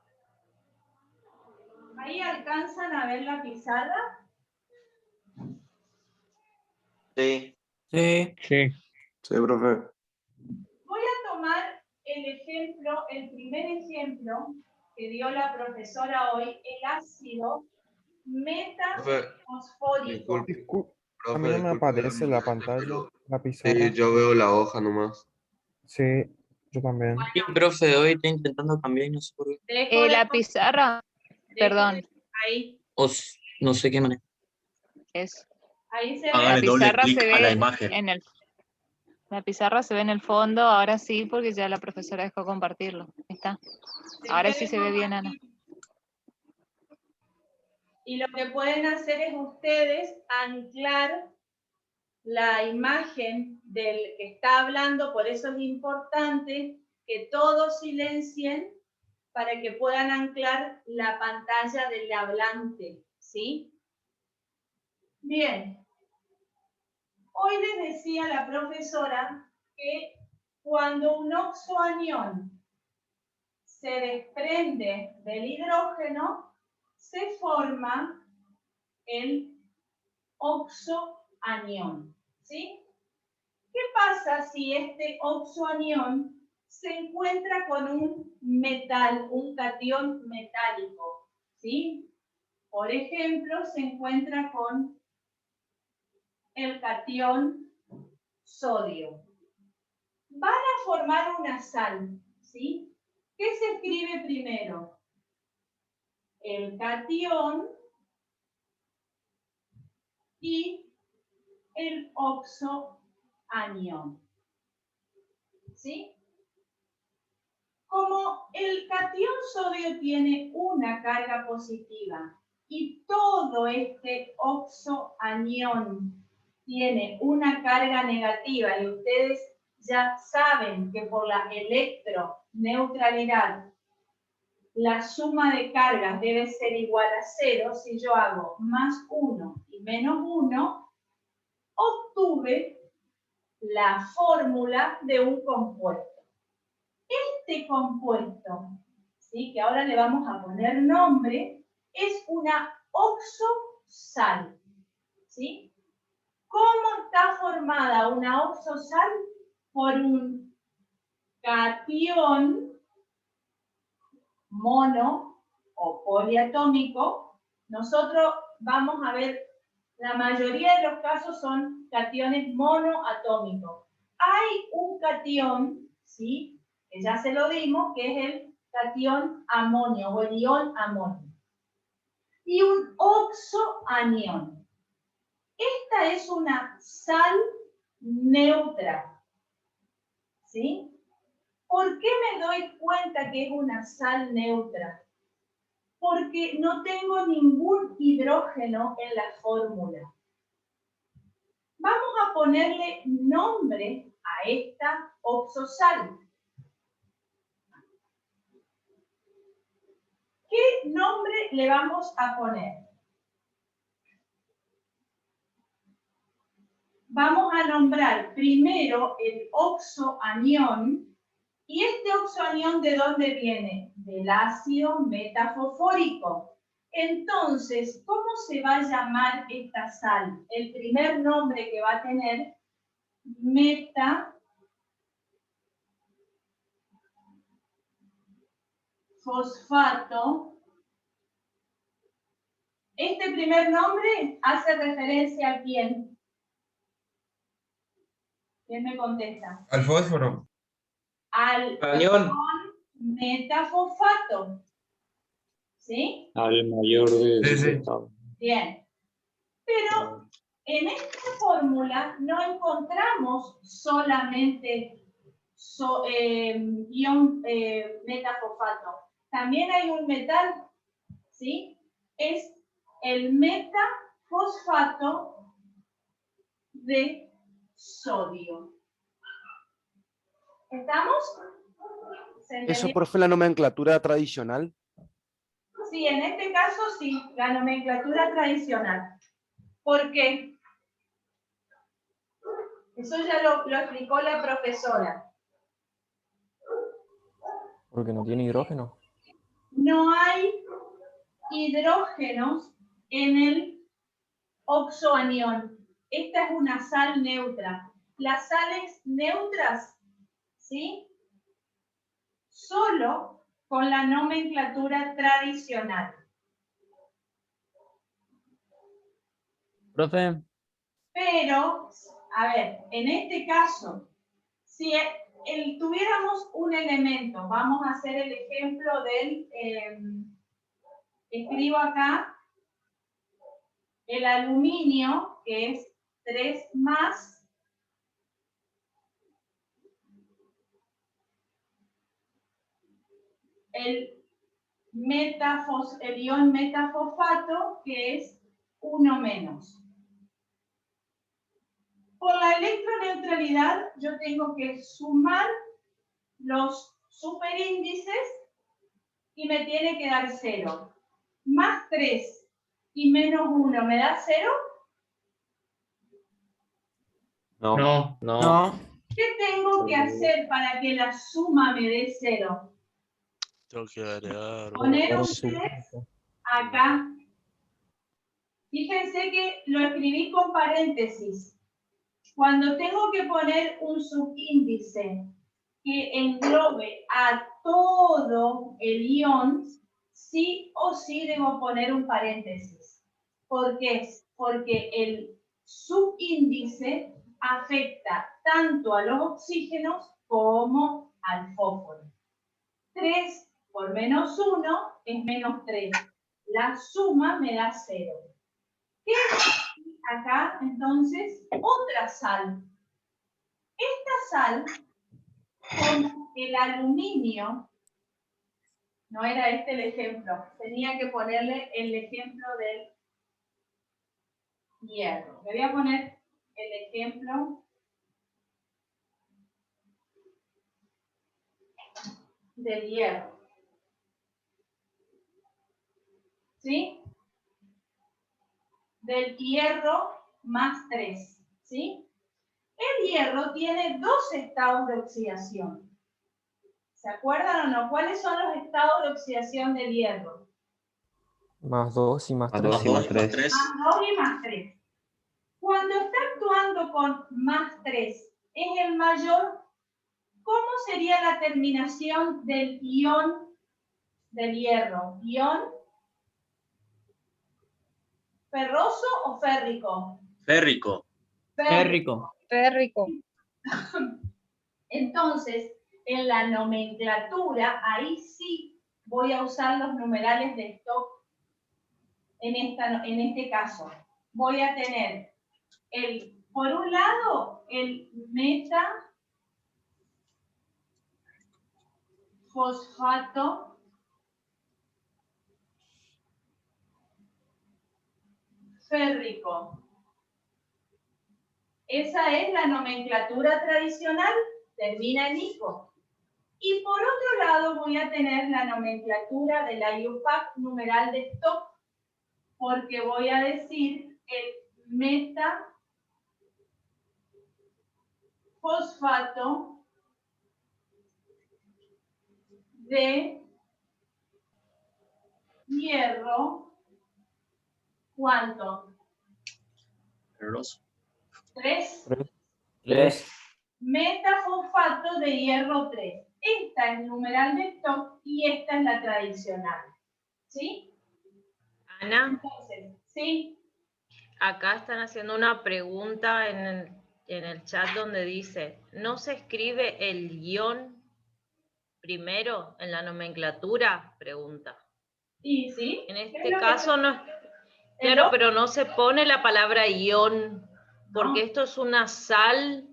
¿Ahí alcanzan a ver la pizarra? Sí. Sí. Sí. Sí, profe. Voy a tomar el primer ejemplo que dio la profesora hoy, el ácido metafosfórico. A mí no me aparece la pantalla, la pizarra. Sí, yo veo la hoja nomás. Sí, yo también. Sí, profe, hoy estoy intentando cambiar y no sé por qué. La pizarra, perdón, Ahí, No sé qué manera. es. ahí se La ve. pizarra se ve en el. La pizarra se ve en el fondo, ahora sí, porque ya la profesora dejó compartirlo. Ahí está. Ahora sí se ve bien, Ana. Y lo que pueden hacer es ustedes anclar la imagen del que está hablando, por eso es importante que todos silencien para que puedan anclar la pantalla del hablante, ¿sí? Bien. Hoy les decía la profesora que cuando un oxoanión se desprende del hidrógeno, se forma el oxoanión, ¿sí? ¿Qué pasa si este oxoanión se encuentra con un metal, un catión metálico, ¿sí? Por ejemplo, se encuentra con el catión sodio. Van a formar una sal, ¿sí? ¿Qué se escribe primero? El catión y el oxoanión, ¿sí? Como el catión sodio tiene una carga positiva y todo este oxoanión tiene una carga negativa y ustedes ya saben que por la electroneutralidad la suma de cargas debe ser igual a 0. Si yo hago más 1 y menos 1, obtuve la fórmula de un compuesto. Este compuesto, ¿sí?, que ahora le vamos a poner nombre, es una oxosal, ¿sí? ¿Cómo está formada una oxosal? por un catión mono o poliatómico, nosotros vamos a ver, la mayoría de los casos son cationes monoatómicos. Hay un catión, ¿sí?, que ya se lo dimos, que es el catión amonio o el ion amonio. Y un oxoanión. Esta es una sal neutra, ¿sí? ¿Por qué me doy cuenta que es una sal neutra? Porque no tengo ningún hidrógeno en la fórmula. Vamos a ponerle nombre a esta oxosal. ¿Qué nombre le vamos a poner? Vamos a nombrar primero el oxoanión. ¿Y este oxoanión de dónde viene? Del ácido metafosfórico. Entonces, ¿cómo se va a llamar esta sal? El primer nombre que va a tener, metafosfato. Este primer nombre hace referencia a quién. ¿Quién me contesta? Al fósforo. Al Anión. metafosfato. ¿Sí? Al mayor de Sí, su sí. estado. Bien. Pero en esta fórmula no encontramos solamente ion metafosfato. También hay un metal, ¿sí? Es el metafosfato de sodio. ¿Estamos? ¿Se entendió? ¿Eso, profe, la nomenclatura tradicional? Sí, en este caso sí, la nomenclatura tradicional. ¿Por qué? Eso ya lo explicó la profesora. Porque no tiene hidrógeno. No hay hidrógenos en el oxoanión. Esta es una sal neutra. Las sales neutras, ¿sí? Solo con la nomenclatura tradicional. Profe, Pero, a ver, en este caso, si tuviéramos un elemento, vamos a hacer el ejemplo del, escribo acá, el aluminio, que es 3 más, el ion metafosfato, que es 1 menos. Por la electroneutralidad, yo tengo que sumar los superíndices y me tiene que dar 0. Más 3 y menos 1, ¿me da 0? No. No. ¿Qué tengo que hacer para que la suma me dé 0? Tengo que agregar. Poner un 3 acá. Fíjense que lo escribí con paréntesis. Cuando tengo que poner un subíndice que englobe a todo el ion, sí o sí debo poner un paréntesis. ¿Por qué? Porque el subíndice afecta tanto a los oxígenos como al fósforo. 3 por menos 1 es menos 3. La suma me da 0. ¿Qué es acá, entonces? Otra sal. Esta sal, con el aluminio, no era este el ejemplo, tenía que ponerle el ejemplo del hierro. Le voy a poner el ejemplo del hierro. ¿Sí? Del hierro más 3. ¿Sí? El hierro tiene 2 estados de oxidación. ¿Se acuerdan o no? ¿Cuáles son los estados de oxidación del hierro? Más 2 y más Más 3. 2 y más 3. Más 2 y más 3. Cuando está actuando con más 3, ¿es el mayor ¿Cómo sería la terminación del ion del hierro? ¿Ion ferroso o férrico? Férrico. Férrico. Férrico. Entonces, en la nomenclatura, ahí sí voy a usar los numerales de stock. En este caso, voy a tener por un lado, el metafosfato férrico. Esa es la nomenclatura tradicional, termina en ico. Y por otro lado voy a tener la nomenclatura de la IUPAC numeral de stock, porque voy a decir el metafosfato de hierro, ¿cuánto? Ferroso. 3. 3. Metafosfato de hierro 3. Esta es el numeral de stock y esta es la tradicional. ¿Sí? Ana, Entonces, ¿sí? acá están haciendo una pregunta en el chat donde dice, ¿no se escribe el guión primero en la nomenclatura? Pregunta. ¿Y sí? En este caso no, claro, pero no se pone la palabra ión, porque esto es una sal.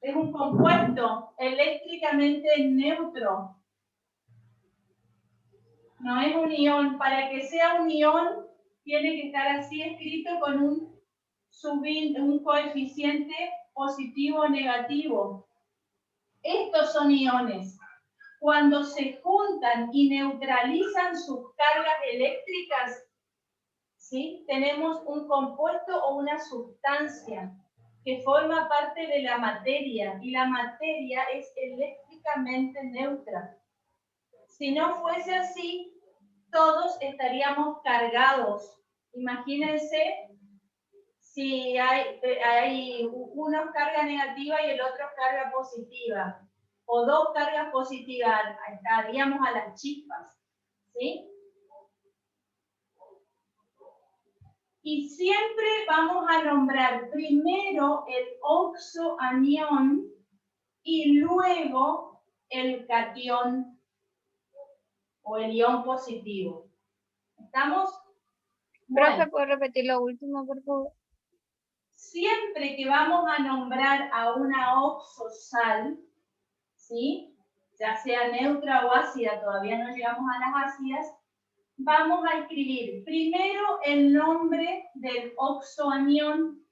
Es un compuesto eléctricamente neutro. No es un ión. Para que sea un ión, tiene que estar así escrito con un coeficiente positivo o negativo. Estos son iones. Cuando se juntan y neutralizan sus cargas eléctricas, ¿sí? Tenemos un compuesto o una sustancia que forma parte de la materia, y la materia es eléctricamente neutra. Si no fuese así, todos estaríamos cargados. Imagínense si hay uno carga negativa y el otro carga positiva, o dos cargas positivas, estaríamos a las chispas, ¿sí? Y siempre vamos a nombrar primero el oxoanión y luego el catión o el ión positivo. ¿Estamos? Profe, ¿puedo repetir lo último, por favor? Siempre que vamos a nombrar a una oxosal, ¿sí? Ya sea neutra o ácida, todavía no llegamos a las ácidas, vamos a escribir primero el nombre del oxoanión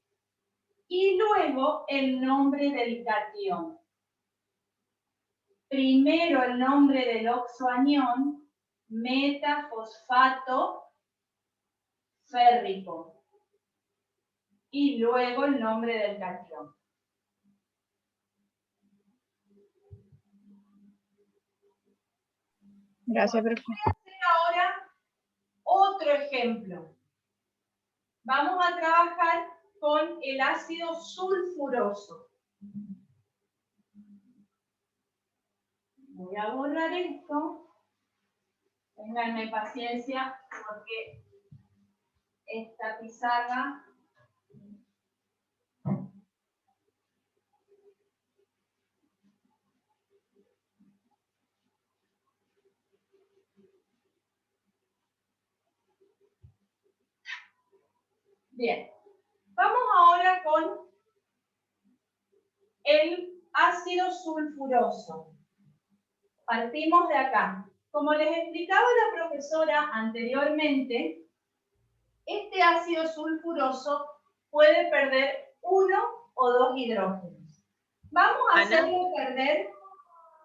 y luego el nombre del catión. Primero el nombre del oxoanión, metafosfato férrico. Y luego el nombre del catión. Gracias, profe. Voy a hacer ahora otro ejemplo. Vamos a trabajar con el ácido sulfuroso. Voy a borrar esto. Ténganme paciencia porque esta pizarra bien. Vamos ahora con el ácido sulfuroso. Partimos de acá. Como les explicaba la profesora anteriormente, este ácido sulfuroso puede perder 1 o 2 hidrógenos. Vamos a hacerlo perder.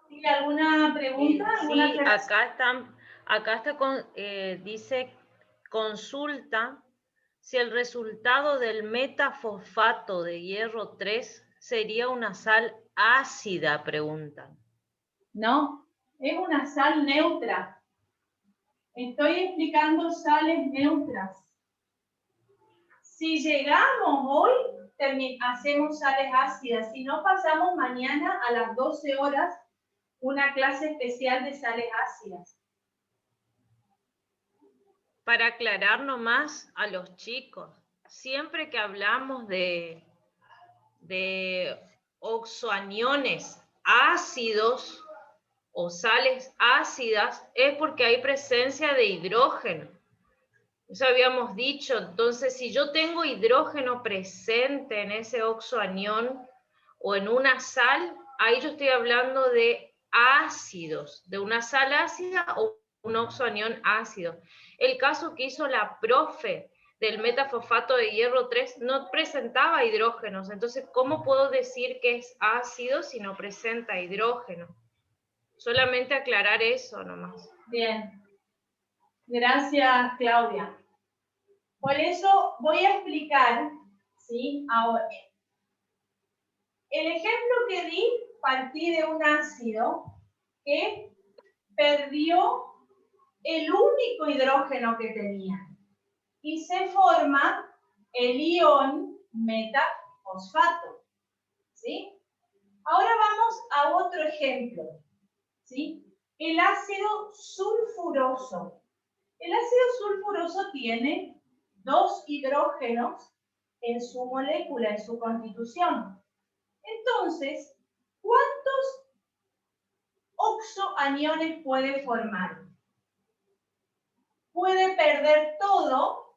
¿Tiene alguna pregunta? ¿Alguna Sí, dice, consulta si el resultado del metafosfato de hierro 3 sería una sal ácida, preguntan. No, es una sal neutra. Estoy explicando sales neutras. Si llegamos hoy, hacemos sales ácidas. Si no, pasamos mañana a las 12 horas una clase especial de sales ácidas. Para aclarar nomás a los chicos, siempre que hablamos de oxoaniones ácidos o sales ácidas, es porque hay presencia de hidrógeno. Eso habíamos dicho. Entonces, si yo tengo hidrógeno presente en ese oxoanión o en una sal, ahí yo estoy hablando de ácidos, de una sal ácida o un oxoanión ácido. El caso que hizo la profe del metafosfato de hierro 3 no presentaba hidrógenos. Entonces, ¿cómo puedo decir que es ácido si no presenta hidrógeno? Solamente aclarar eso nomás. Bien. Gracias, Claudia. Por eso voy a explicar, ¿sí? Ahora, el ejemplo que di, partí de un ácido que perdió el único hidrógeno que tenía y se forma el ion metafosfato, ¿sí? Ahora vamos a otro ejemplo, ¿sí? El ácido sulfuroso. El ácido sulfuroso tiene 2 hidrógenos en su molécula, en su constitución. Entonces, ¿cuántos oxoaniones puede formar? Puede perder todo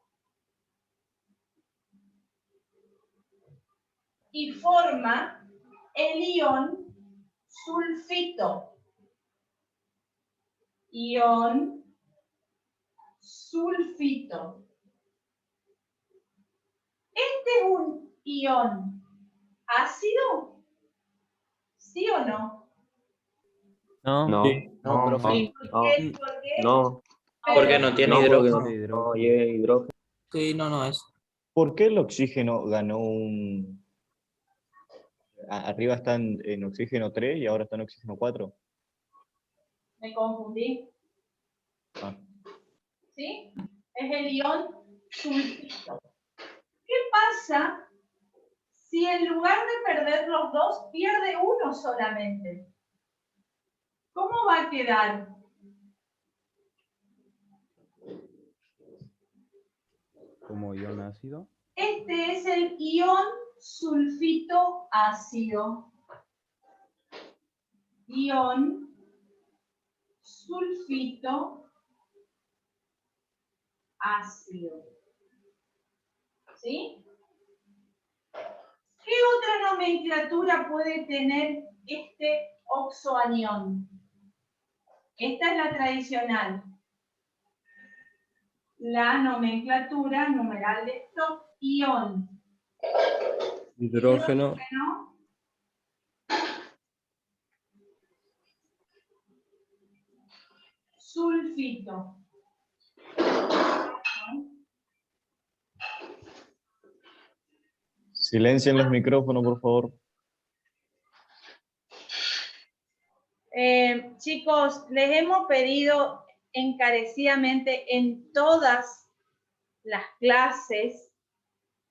y forma el ion sulfito. Ion sulfito. ¿Este es un ion ácido? ¿Sí o no? No. No, No, profe. ¿Por qué? no. Porque no tiene No, hidrógeno. porque no lleva hidrógeno. Sí, no es. ¿Por qué el oxígeno ganó un... Arriba está en oxígeno 3 y ahora está en oxígeno 4? Me confundí. Ah. ¿Sí? Es el ion sulfito. ¿Qué pasa si en lugar de perder los dos, pierde uno solamente? ¿Cómo va a quedar? Como ion ácido. Este es el ion sulfito ácido. Ion sulfito ácido. ¿Sí? ¿Qué otra nomenclatura puede tener este oxoanión? Esta es la tradicional. La nomenclatura numeral de esto, ion. Hidrógeno. Sulfito. Silencien los micrófonos, por favor. Chicos, les hemos pedido encarecidamente en todas las clases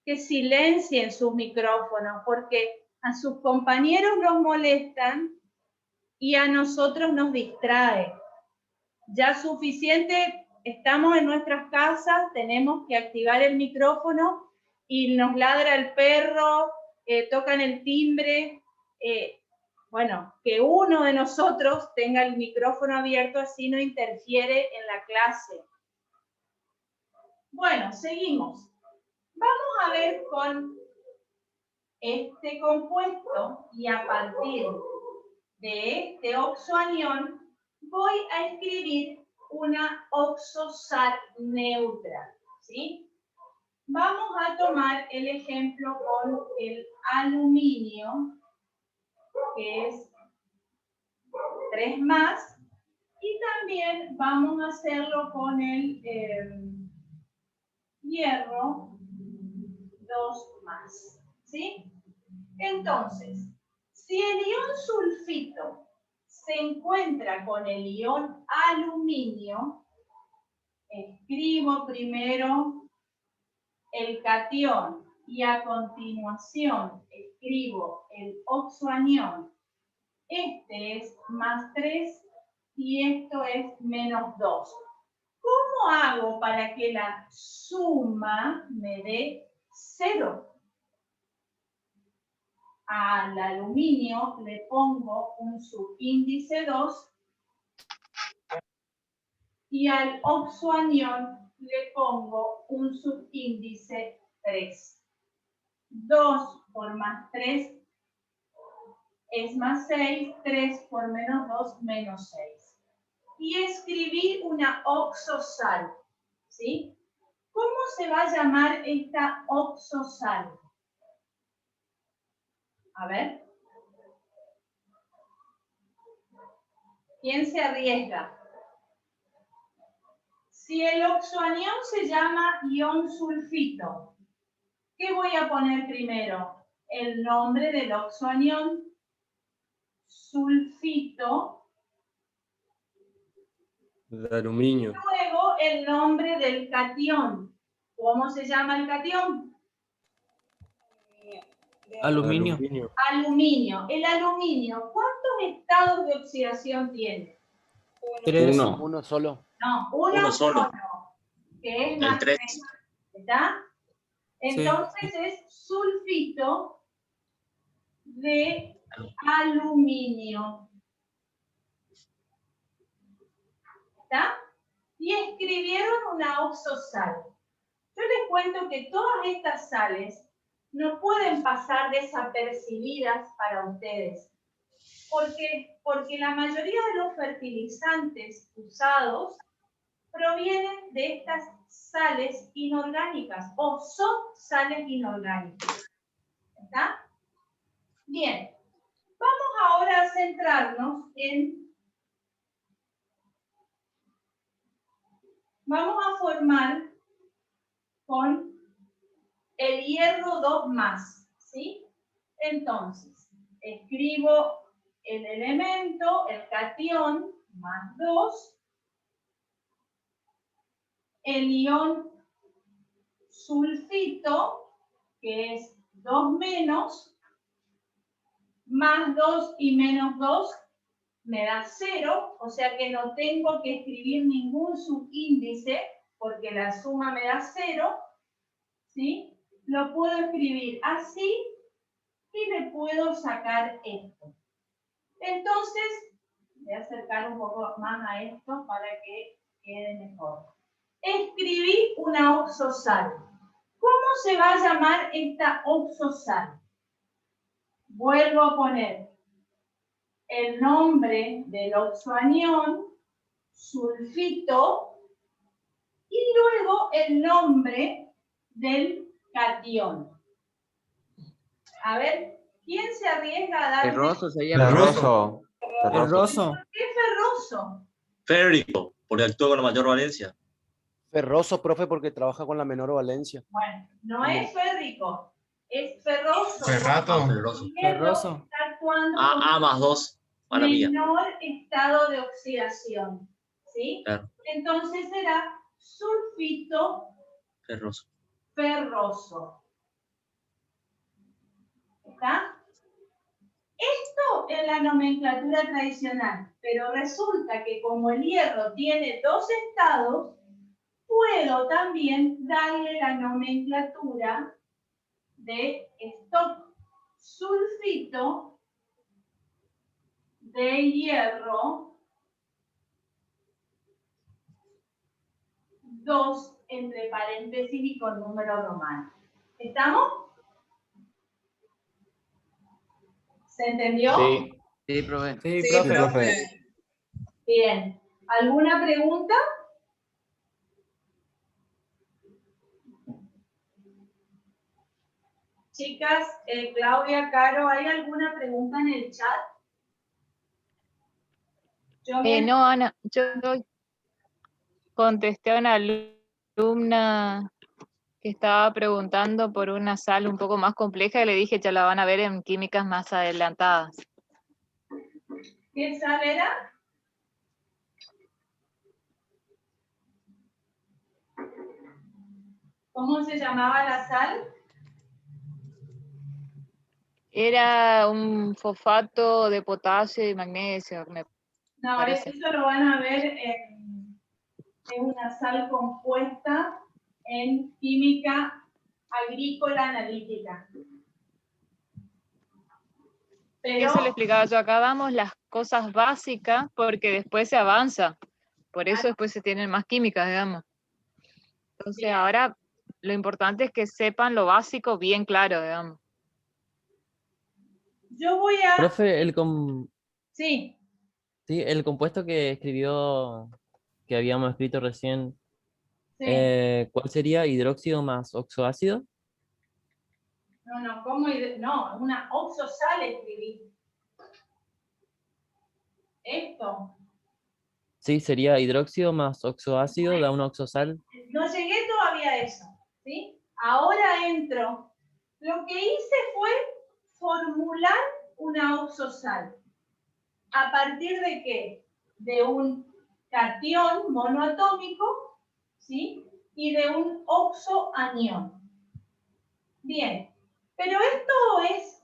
que silencien sus micrófonos, porque a sus compañeros los molestan y a nosotros nos distrae. Ya suficiente, estamos en nuestras casas, tenemos que activar el micrófono y nos ladra el perro, tocan el timbre. Bueno, que uno de nosotros tenga el micrófono abierto, así no interfiere en la clase. Bueno, seguimos. Vamos a ver con este compuesto y a partir de este oxoanión voy a escribir una oxosal neutra, ¿sí? Vamos a tomar el ejemplo con el aluminio, que es 3+, y también vamos a hacerlo con el hierro 2+, ¿sí? Entonces, si el ion sulfito se encuentra con el ion aluminio, escribo primero el catión y a continuación escribo el oxoanión, este es más 3 y esto es menos 2. ¿Cómo hago para que la suma me dé 0? Al aluminio le pongo un subíndice 2 y al oxoanión le pongo un subíndice 3. 2 por más 3 es más 6, 3 por menos 2, menos 6. Y escribí una oxosal, ¿sí? ¿Cómo se va a llamar esta oxosal? A ver. ¿Quién se arriesga? Si el oxoanión se llama ion sulfito, ¿qué voy a poner primero? El nombre del oxoanión, sulfito, De aluminio. luego el nombre del catión. ¿Cómo se llama el catión? Aluminio. Aluminio. El aluminio, ¿cuántos estados de oxidación tiene? 3. Uno solo. No, uno Uno solo. que es El más 3. 3. ¿Está? Entonces es sulfito de aluminio. ¿Está? Y escribieron una oxosal. Yo les cuento que todas estas sales no pueden pasar desapercibidas para ustedes. Porque la mayoría de los fertilizantes usados provienen de estas sales inorgánicas o son sales inorgánicas. ¿Está? Bien. Vamos ahora a centrarnos en... Vamos a formar con el hierro 2+, ¿sí? Entonces, escribo el elemento, el catión, más 2, el ion sulfito, que es 2 menos, más 2 y menos 2 me da 0, o sea que no tengo que escribir ningún subíndice, porque la suma me da 0, ¿sí? Lo puedo escribir así y le puedo sacar esto. Entonces, voy a acercar un poco más a esto para que quede mejor. Escribí una oxosal. ¿Cómo se va a llamar esta oxosal? Vuelvo a poner el nombre del oxoanión, sulfito, y luego el nombre del catión. A ver, ¿quién se arriesga a dar? Ferroso sería. Ferroso. Ferroso. ¿Por qué ferroso? Férrico, porque actúa con la mayor valencia. Ferroso, profe, porque trabaja con la menor valencia. Bueno, no es férrico, es ferroso. Ferrato. Ferroso. El hierro está actuando con A más 2, mala mía. menor estado de oxidación, ¿sí? Claro. Entonces será sulfito Ferroso. ferroso. ¿Está? Esto es la nomenclatura tradicional, pero resulta que como el hierro tiene 2 estados, puedo también darle la nomenclatura de stock sulfito de hierro 2 entre paréntesis y con número romano. ¿Estamos? ¿Se entendió? Sí. Sí, profe. Sí, Sí, profe. Bien. ¿Alguna pregunta? Chicas, Claudia, Caro, ¿hay alguna pregunta en el chat? No, Ana, yo contesté a una alumna que estaba preguntando por una sal un poco más compleja y le dije ya la van a ver en químicas más adelantadas. ¿Qué sal era? ¿Cómo se llamaba la sal? Era un fosfato de potasio y magnesio, me No, parece. eso lo van a ver es una sal compuesta en química agrícola analítica. Pero, Eso le explicaba yo, acá damos las cosas básicas porque después se avanza. Por eso después se tienen más químicas, digamos. Entonces bien, ahora lo importante es que sepan lo básico bien claro, digamos. yo voy a... Profe, Sí, sí, el compuesto que escribió, que habíamos escrito recién, sí. ¿cuál sería? ¿Hidróxido más oxoácido? No, ¿cómo? No, una oxosal escribí. Esto. Sí, sería hidróxido más oxoácido, da una oxosal. No llegué todavía a eso, ¿sí? Ahora entro. Lo que hice fue formular una oxosal. ¿A partir de qué? De un catión monoatómico, ¿sí? Y de un oxoanión. Bien, pero esto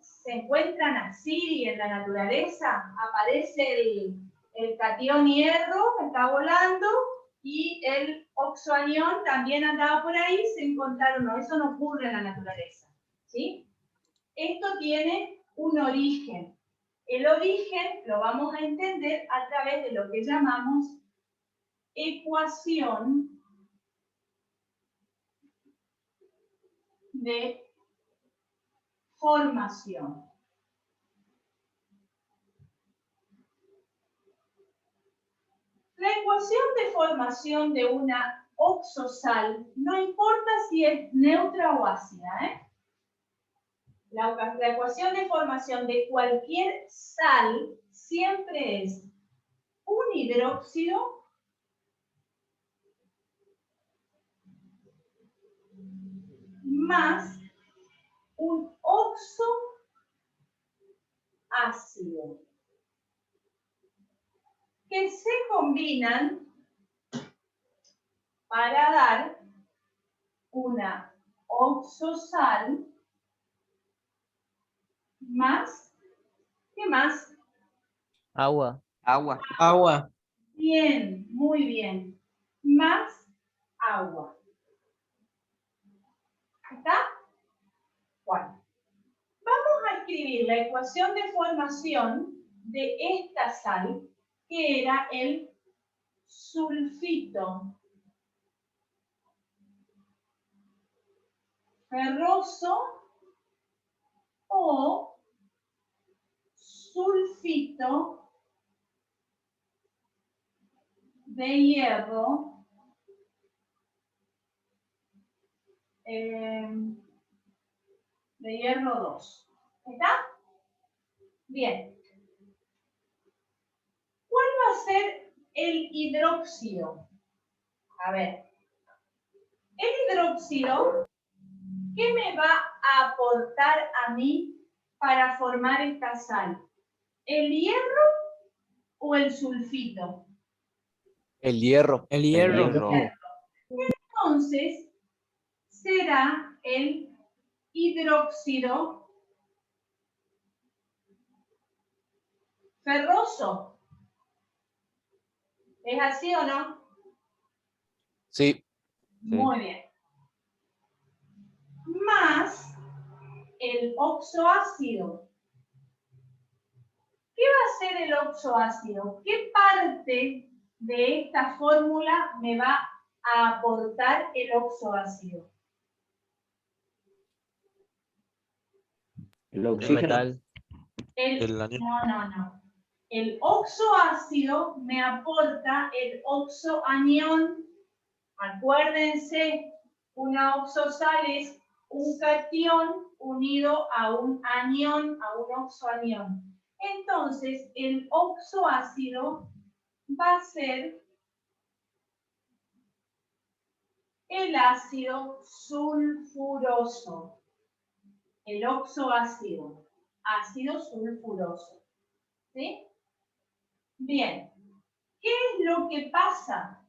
se encuentran así en la naturaleza, aparece el catión hierro, está volando, y el oxoanión también andaba por ahí, se encontraron, no, eso no ocurre en la naturaleza, ¿sí? Esto tiene un origen. El origen lo vamos a entender a través de lo que llamamos ecuación de formación. La ecuación de formación de una oxosal no importa si es neutra o ácida, ¿eh? La ecuación de formación de cualquier sal siempre es un hidróxido más un oxoácido que se combinan para dar una oxosal más, ¿qué más? Agua. Agua. Agua. Bien, muy bien. Más agua. ¿Está? Bueno. Vamos a escribir la ecuación de formación de esta sal, que era el sulfito ferroso o sulfito de hierro de hierro 2. ¿Está? Bien. ¿Cuál va a ser el hidróxido? A ver. El hidróxido, ¿qué me va a aportar a mí para formar esta sal? ¿El hierro o el sulfito? El hierro. El hierro. Entonces, será el hidróxido ferroso. ¿Es así o no? Sí. Muy bien. Más el oxoácido. ¿Qué va a ser el oxoácido? ¿Qué parte de esta fórmula me va a aportar el oxoácido? El El oxígeno. metal. No. El oxoácido me aporta el oxoanión. Acuérdense, una oxosal es un catión unido a un anión, a un oxoanión. Entonces, el oxoácido va a ser el ácido sulfuroso. El oxoácido, ácido sulfuroso. ¿Sí? Bien. ¿Qué es lo que pasa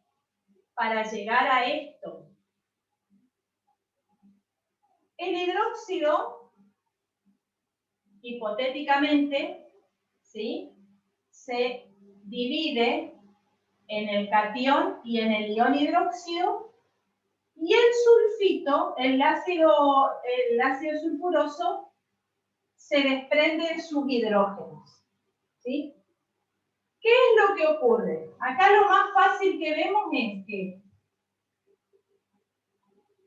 para llegar a esto? El hidróxido, hipotéticamente, ¿sí?, se divide en el catión y en el ion hidróxido, y el sulfito, el ácido sulfuroso, se desprende de sus hidrógenos, ¿sí? ¿Qué es lo que ocurre? Acá lo más fácil que vemos es que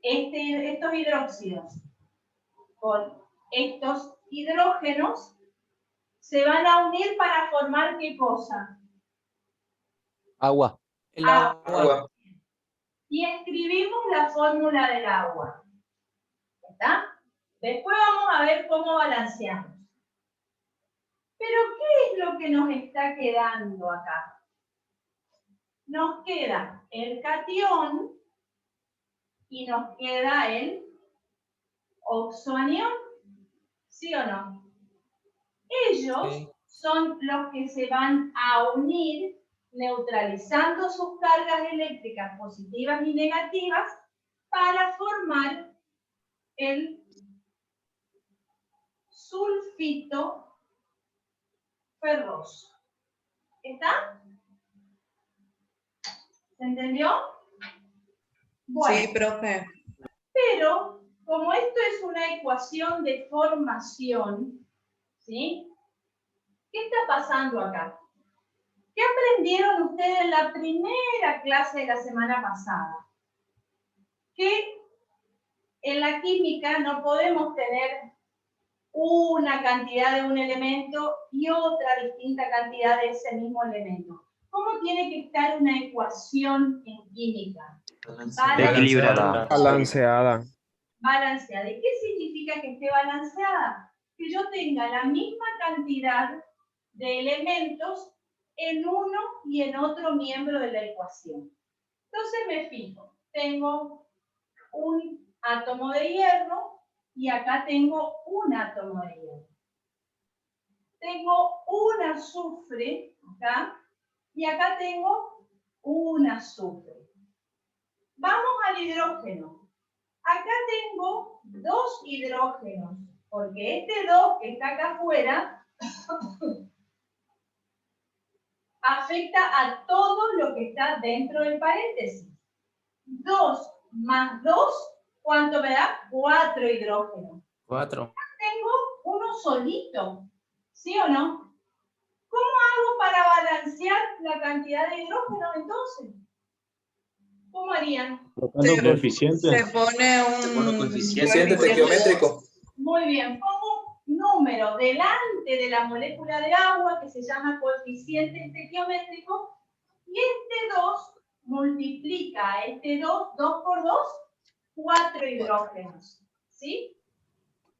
estos hidróxidos con estos hidrógenos se van a unir para formar ¿qué cosa? Agua. Agua. Y escribimos la fórmula del agua. ¿Está? Después vamos a ver cómo balanceamos. Pero ¿qué es lo que nos está quedando acá? Nos queda el catión y nos queda el oxoanión. ¿Sí o no? Ellos son los que se van a unir neutralizando sus cargas eléctricas positivas y negativas para formar el sulfito ferroso. ¿Está? ¿Se entendió? Bueno, Sí, profe. pero como esto es una ecuación de formación, ¿sí? ¿Qué está pasando acá? ¿Qué aprendieron ustedes en la primera clase de la semana pasada? Que en la química no podemos tener una cantidad de un elemento y otra distinta cantidad de ese mismo elemento. ¿Cómo tiene que estar una ecuación en química? Equilibrada. Balanceada. Balanceada. ¿Y qué significa que esté balanceada? Que yo tenga la misma cantidad de elementos en uno y en otro miembro de la ecuación. Entonces me fijo, tengo un átomo de hierro y acá tengo un átomo de hierro. Tengo un azufre acá y acá tengo un azufre. Vamos al hidrógeno. Acá tengo dos hidrógenos, porque este 2 que está acá afuera afecta a todo lo que está dentro del paréntesis. 2 más 2, ¿cuánto me da? 4 hidrógenos. 4. Tengo uno solito, ¿sí o no? ¿Cómo hago para balancear la cantidad de hidrógenos entonces? ¿Cómo harían? Colocando coeficientes. Se pone un Coeficiente estequiométrico. Muy bien, pongo un número delante de la molécula de agua que se llama coeficiente estequiométrico y este 2 multiplica a este 2, 2 por 2, 4 hidrógenos. ¿Sí?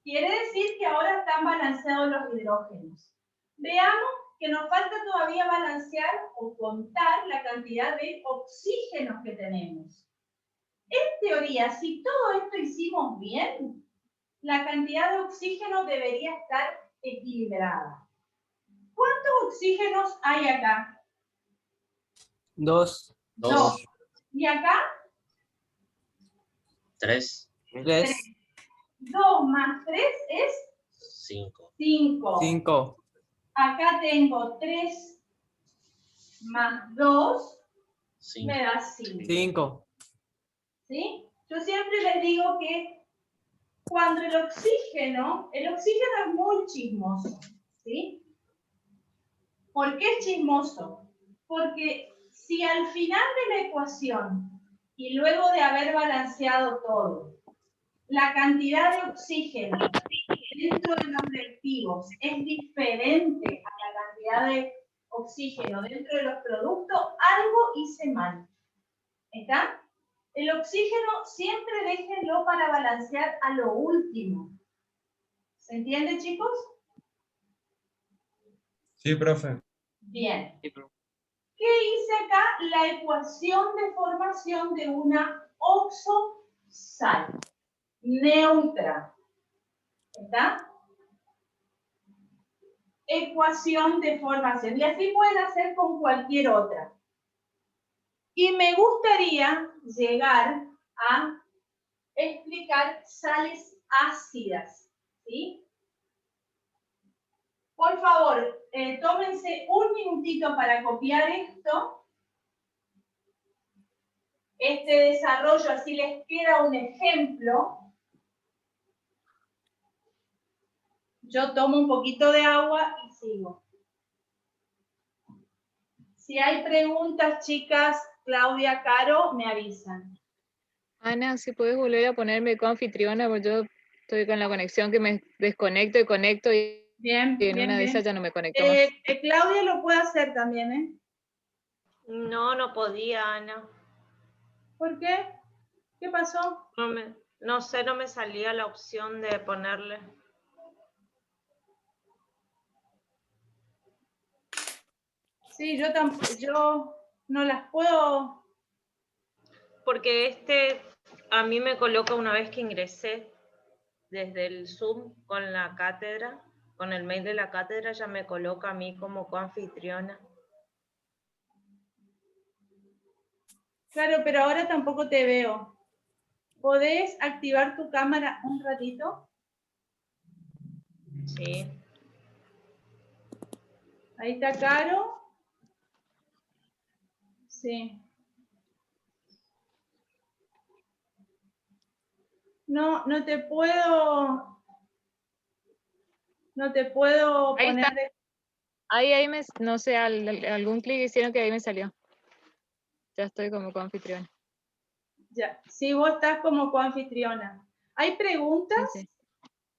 Quiere decir que ahora están balanceados los hidrógenos. Veamos que nos falta todavía balancear o contar la cantidad de oxígenos que tenemos. En teoría, si todo esto hicimos bien, la cantidad de oxígeno debería estar equilibrada. ¿Cuántos oxígenos hay acá? 2. 2. ¿Y acá? 3. 3. 2 más 3 es 5. 5. 5. Acá tengo 3 más 2, me da 5. 5. ¿Sí? Yo siempre les digo que cuando el oxígeno es muy chismoso, ¿sí? ¿Por qué es chismoso? Porque si al final de la ecuación y luego de haber balanceado todo, la cantidad de oxígeno dentro de los reactivos es diferente a la cantidad de oxígeno dentro de los productos, algo hice mal. ¿Está? El oxígeno siempre déjenlo para balancear a lo último. ¿Se entiende, chicos? Sí, profe. Bien. ¿Qué hice acá? La ecuación de formación de una oxosal neutra. ¿Está? Ecuación de formación. Y así pueden hacer con cualquier otra. Y me gustaría llegar a explicar sales ácidas, ¿sí? Por favor, tómense un minutito para copiar esto. Este desarrollo, así les queda un ejemplo. Yo tomo un poquito de agua y sigo. Si hay preguntas, chicas, Claudia, Caro, me avisan. Ana, si puedes volver a ponerme coanfitriona, porque yo estoy con la conexión que me desconecto y conecto y, Bien, y en bien, una de bien. esas ya no me conecto más. Claudia lo puede hacer también, ¿eh? No, no podía, Ana. ¿Por qué? ¿Qué pasó? No sé, no me salía la opción de ponerle. Sí, yo no las puedo. Porque a mí me coloca una vez que ingresé desde el Zoom con la cátedra, con el mail de la cátedra, ya me coloca a mí como coanfitriona. Claro, pero ahora tampoco te veo. ¿Podés activar tu cámara un ratito? Sí. Ahí está Caro. Sí. No te puedo. No te puedo Ahí poner. está. Ahí no sé, algún clic hicieron que ahí me salió. Ya estoy como coanfitriona. Ya, sí, vos estás como coanfitriona. ¿Hay preguntas? Sí.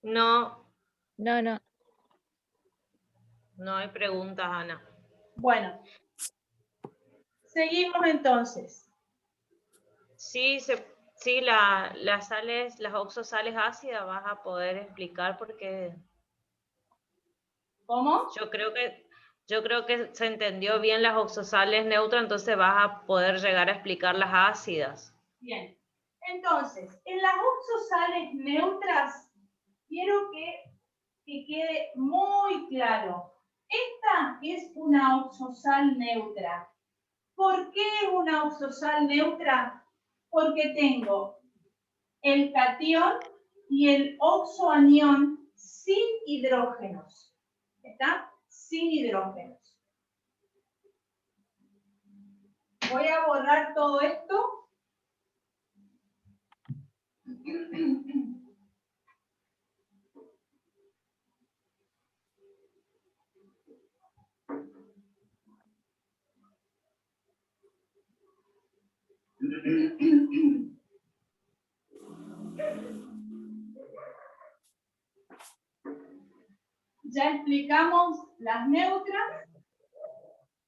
No. No. No hay preguntas, Ana. Bueno. Seguimos entonces. Sí, las oxosales ácidas vas a poder explicar porque... ¿Cómo? Yo creo que se entendió bien las oxosales neutras, entonces vas a poder llegar a explicar las ácidas. Bien. Entonces, en las oxosales neutras, quiero que quede muy claro. Esta es una oxosal neutra. ¿Por qué es una oxosal neutra? Porque tengo el catión y el oxoanión sin hidrógenos. ¿Está? Sin hidrógenos. Voy a borrar todo esto. Ya explicamos las neutras.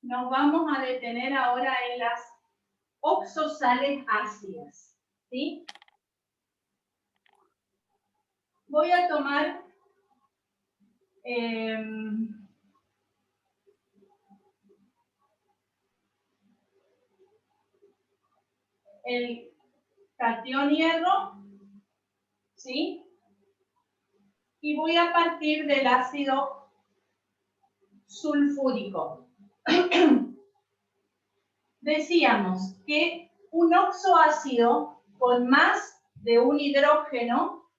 Nos vamos a detener ahora en las oxosales ácidas. ¿Sí? Voy a tomar el catión hierro, ¿sí? Y voy a partir del ácido sulfúrico. Decíamos que un oxoácido con más de un hidrógeno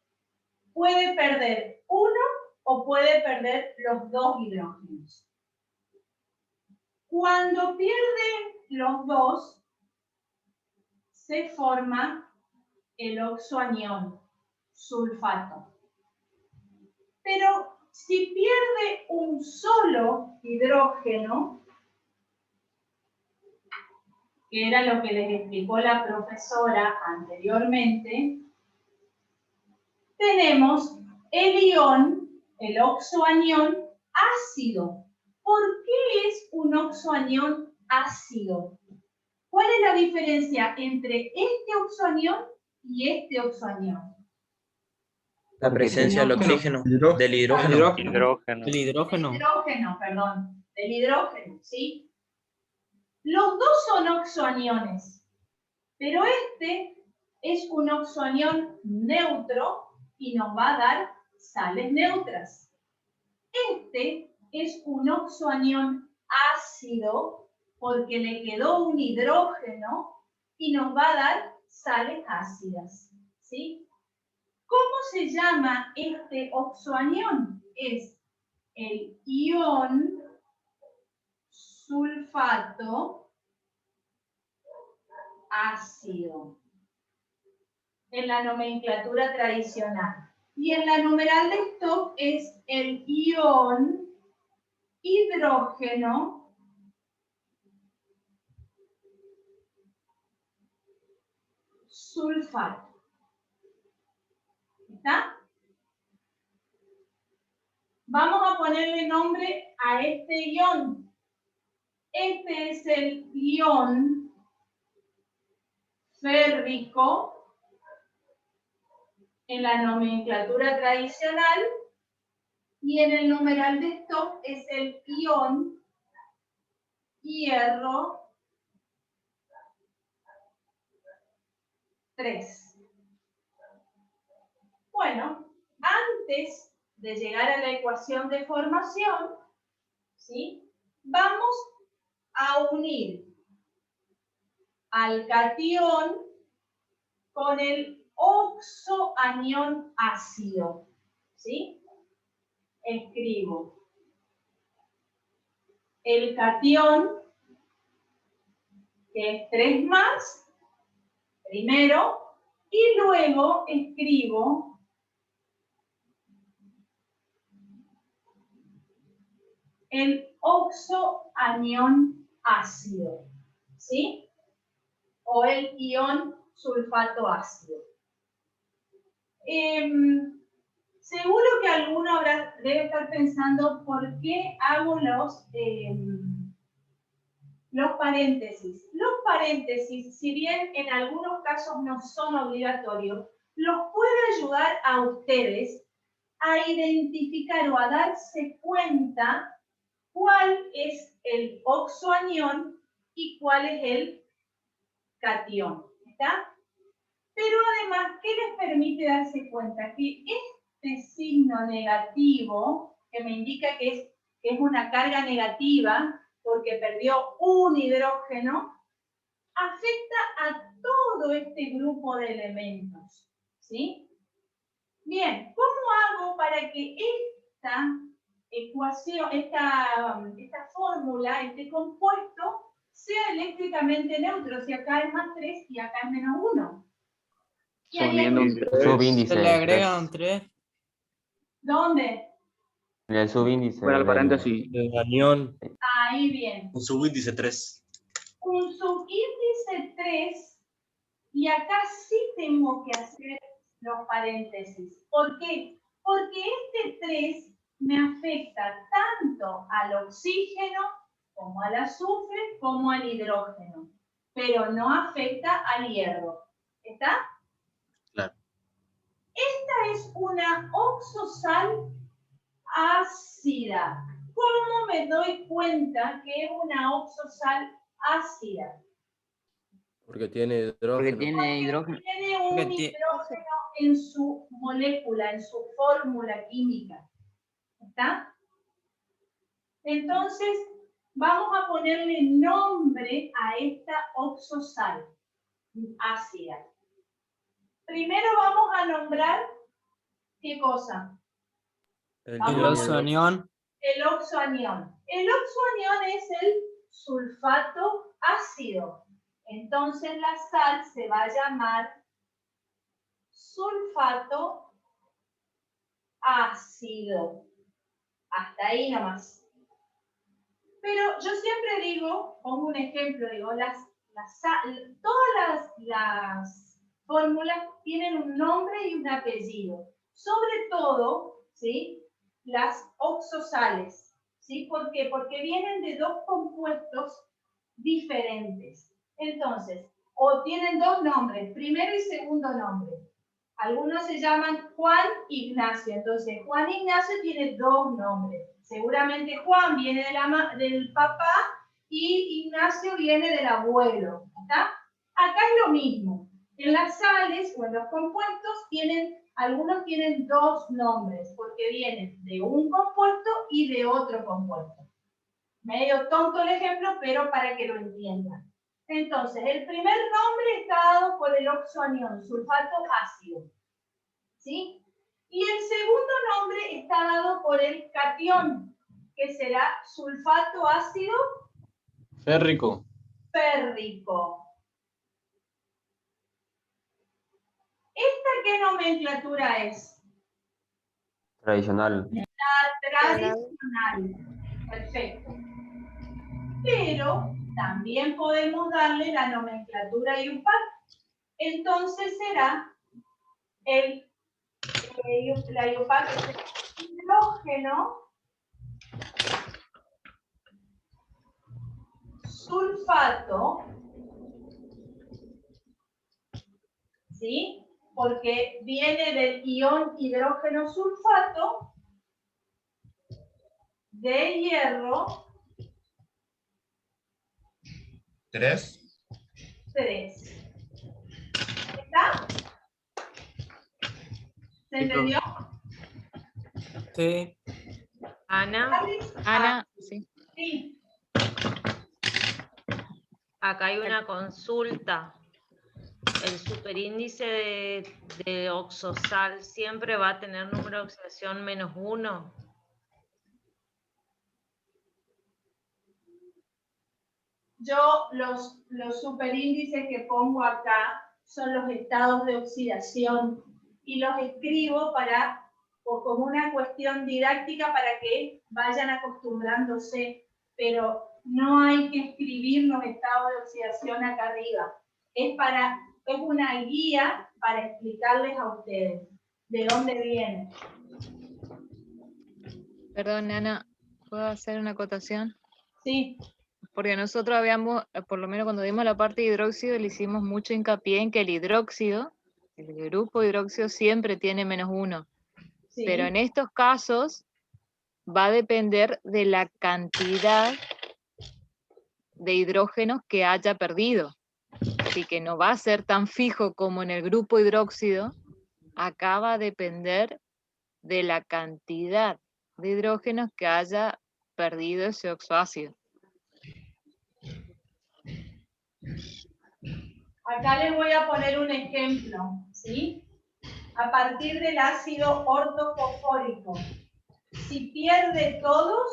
puede perder uno o puede perder los dos hidrógenos. Cuando pierde los dos, se forma el oxoanión, sulfato. Pero si pierde un solo hidrógeno, que era lo que les explicó la profesora anteriormente, tenemos el ion, el oxoanión ácido. ¿Por qué es un oxoanión ácido? ¿Cuál es la diferencia entre este oxoanión y este oxoanión? La presencia del oxígeno, del hidrógeno. Del hidrógeno, ¿sí? Los dos son oxoaniones, pero este es un oxoanión neutro y nos va a dar sales neutras. Este es un oxoanión ácido porque le quedó un hidrógeno y nos va a dar sales ácidas, ¿sí? ¿Cómo se llama este oxoanión? Es el ion sulfato ácido en la nomenclatura tradicional. Y en la numeral de Stock es el ion hidrógeno sulfato. ¿Está? Vamos a ponerle nombre a este ion. Este es el ion férrico en la nomenclatura tradicional y en el numeral de Stock es el ion hierro 3. Bueno, antes de llegar a la ecuación de formación, ¿sí? Vamos a unir al catión con el oxoanión ácido, ¿sí? Escribo el catión, que es 3 más, primero, y luego escribo el oxoanión ácido, ¿sí? O el ion sulfato ácido. Seguro que alguno debe estar pensando por qué hago los paréntesis. Los paréntesis, si bien en algunos casos no son obligatorios, los puede ayudar a ustedes a identificar o a darse cuenta cuál es el oxoanión y cuál es el catión. ¿Está? Pero además, ¿qué les permite darse cuenta? Que este signo negativo, que me indica que es una carga negativa, porque perdió un hidrógeno, afecta a todo este grupo de elementos, ¿sí? Bien, ¿cómo hago para que esta ecuación, esta fórmula, este compuesto, sea eléctricamente neutro? Si acá es más 3 y acá es menos 1. Poniendo un 3. Subíndice. Se le agrega un 3. ¿Dónde? En el subíndice. Fuera el paréntesis. El anión, Ahí bien. un subíndice 3. Un subíndice 3, y acá sí tengo que hacer los paréntesis. ¿Por qué? Porque este 3 me afecta tanto al oxígeno, como al azufre, como al hidrógeno, pero no afecta al hierro. ¿Está? Claro. Esta es una oxosal ácida. ¿Cómo me doy cuenta que es una oxosal ácida? Porque tiene hidrógeno. Porque tiene hidrógeno. Tiene un hidrógeno en su molécula, en su fórmula química. ¿Está? Entonces, vamos a ponerle nombre a esta oxosal ácida. Primero vamos a nombrar, ¿qué cosa? El oxoanión. El oxoanión. El oxoanión es el sulfato ácido. Entonces la sal se va a llamar sulfato ácido. Hasta ahí nomás. Pero yo siempre digo, pongo un ejemplo, digo, todas las fórmulas tienen un nombre y un apellido. Sobre todo, ¿sí? Las oxosales, ¿sí? ¿Por qué? Porque vienen de dos compuestos diferentes. Entonces, o tienen dos nombres, primero y segundo nombre. Algunos se llaman Juan Ignacio. Entonces, Juan Ignacio tiene dos nombres. Seguramente Juan viene del papá y Ignacio viene del abuelo. ¿Está? Acá es lo mismo. En las sales o en los compuestos algunos tienen dos nombres porque vienen de un compuesto y de otro compuesto. Medio tonto el ejemplo, pero para que lo entiendan. Entonces, el primer nombre está dado por el oxoanión, sulfato ácido. ¿sí? Y el segundo nombre está dado por el catión, que será sulfato ácido Férrico. férrico. ¿Esta qué nomenclatura es? Tradicional. La tradicional. Perfecto. Pero también podemos darle la nomenclatura IUPAC. Entonces será la IUPAC es el hidrógeno sulfato, ¿sí? Porque viene del ion hidrógeno sulfato de hierro 3. 3. ¿Está? ¿Se entendió? Sí. Ana, sí. Sí. Acá hay una consulta. El superíndice de oxosal siempre va a tener número de oxidación -1. Yo los superíndices que pongo acá son los estados de oxidación y los escribo como una cuestión didáctica para que vayan acostumbrándose, pero no hay que escribir los estados de oxidación acá arriba. Es una guía para explicarles a ustedes de dónde viene. Perdón, Ana, ¿puedo hacer una acotación? Sí. Porque nosotros habíamos, por lo menos cuando dimos la parte de hidróxido, le hicimos mucho hincapié en que el hidróxido, el grupo hidróxido siempre tiene -1. Sí. Pero en estos casos va a depender de la cantidad de hidrógenos que haya perdido. Así que no va a ser tan fijo como en el grupo hidróxido. Acá va a depender de la cantidad de hidrógenos que haya perdido ese oxoácido. Acá les voy a poner un ejemplo, ¿sí? A partir del ácido ortofosfórico. Si pierde todos,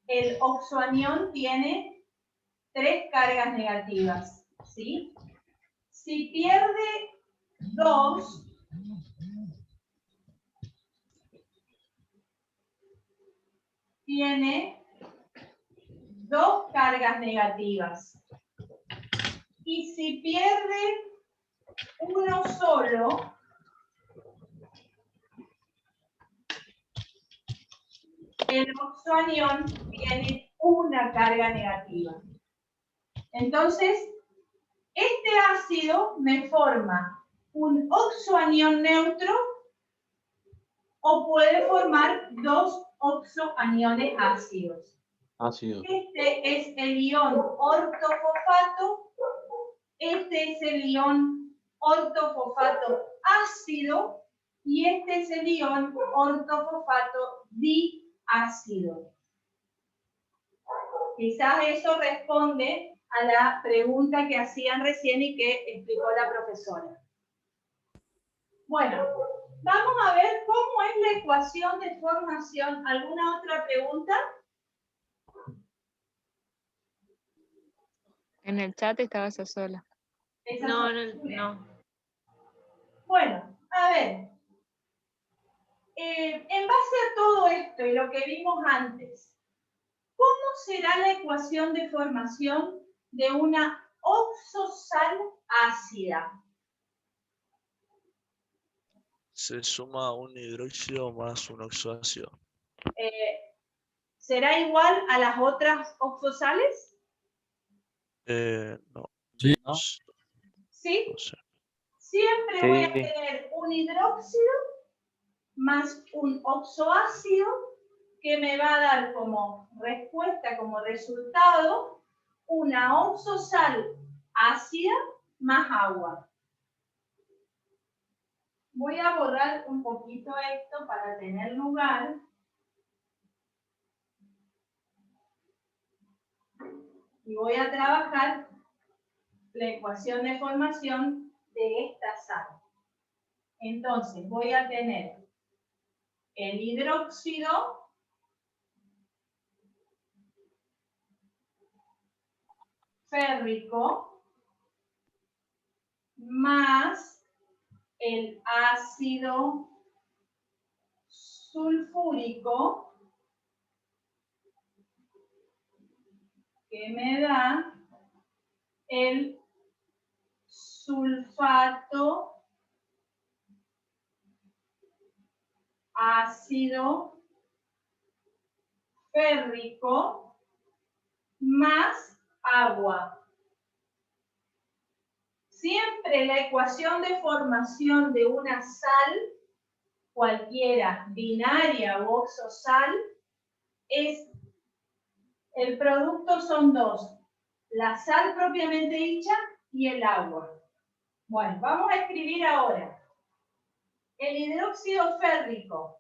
el oxoanión tiene 3 cargas negativas, ¿sí? Si pierde 2, tiene 2 cargas negativas. Y si pierde uno solo, el oxoanión tiene una carga negativa. Entonces, este ácido me forma un oxoanión neutro o puede formar 2 oxoaniones ácidos. Ácido. Este es el ion ortofosfato, este es el ion ortofosfato ácido y este es el ion ortofosfato diácido. Quizás eso responde a la pregunta que hacían recién y que explicó la profesora. Bueno, vamos a ver cómo es la ecuación de formación. ¿Alguna otra pregunta? En el chat estaba esa sola. No. Bueno, a ver. En base a todo esto y lo que vimos antes, ¿cómo será la ecuación de formación de una oxosal ácida? Se suma un hidróxido más un oxoácido. ¿Será igual a las otras oxosales? No. Sí. No. ¿Sí? No sé. Siempre Sí. voy a tener un hidróxido más un oxoácido que me va a dar como respuesta, como resultado, una oxosal ácida más agua. Voy a borrar un poquito esto para tener lugar. Y voy a trabajar la ecuación de formación de esta sal. Entonces voy a tener el hidróxido férrico más el ácido sulfúrico que me da el sulfato ácido férrico más agua. Siempre la ecuación de formación de una sal, cualquiera, binaria o oxosal, es, el producto son dos, la sal propiamente dicha y el agua. Bueno, vamos a escribir ahora. El hidróxido férrico,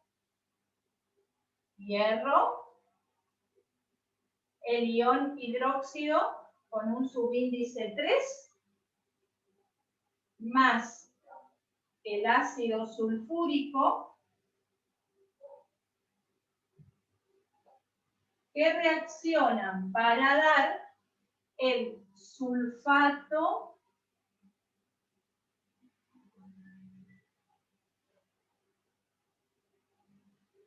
hierro, el ion hidróxido con un subíndice 3, más el ácido sulfúrico, que reaccionan para dar el sulfato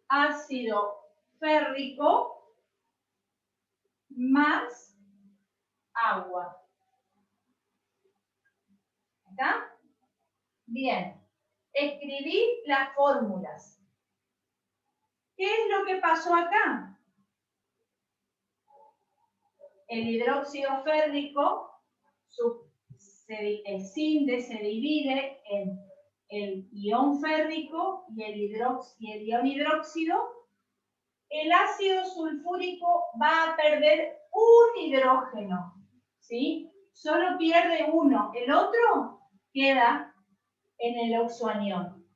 ácido férrico más agua. ¿Está? Bien. Escribí las fórmulas. ¿Qué es lo que pasó acá? El hidróxido férrico, el SINDE se divide en el ion férrico y el ion hidróxido. El ácido sulfúrico va a perder un hidrógeno, ¿sí? Solo pierde uno, el otro queda en el oxoanión.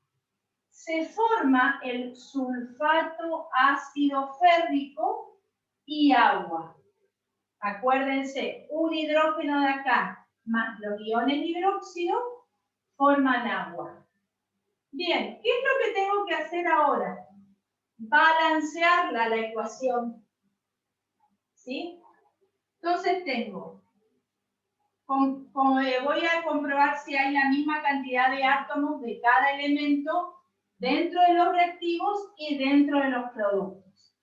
Se forma el sulfato ácido férrico y agua. Acuérdense, un hidrógeno de acá más los iones hidróxido forman agua. Bien, ¿qué es lo que tengo que hacer ahora? Balancearla la ecuación. ¿Sí? Entonces tengo, voy a comprobar si hay la misma cantidad de átomos de cada elemento dentro de los reactivos y dentro de los productos.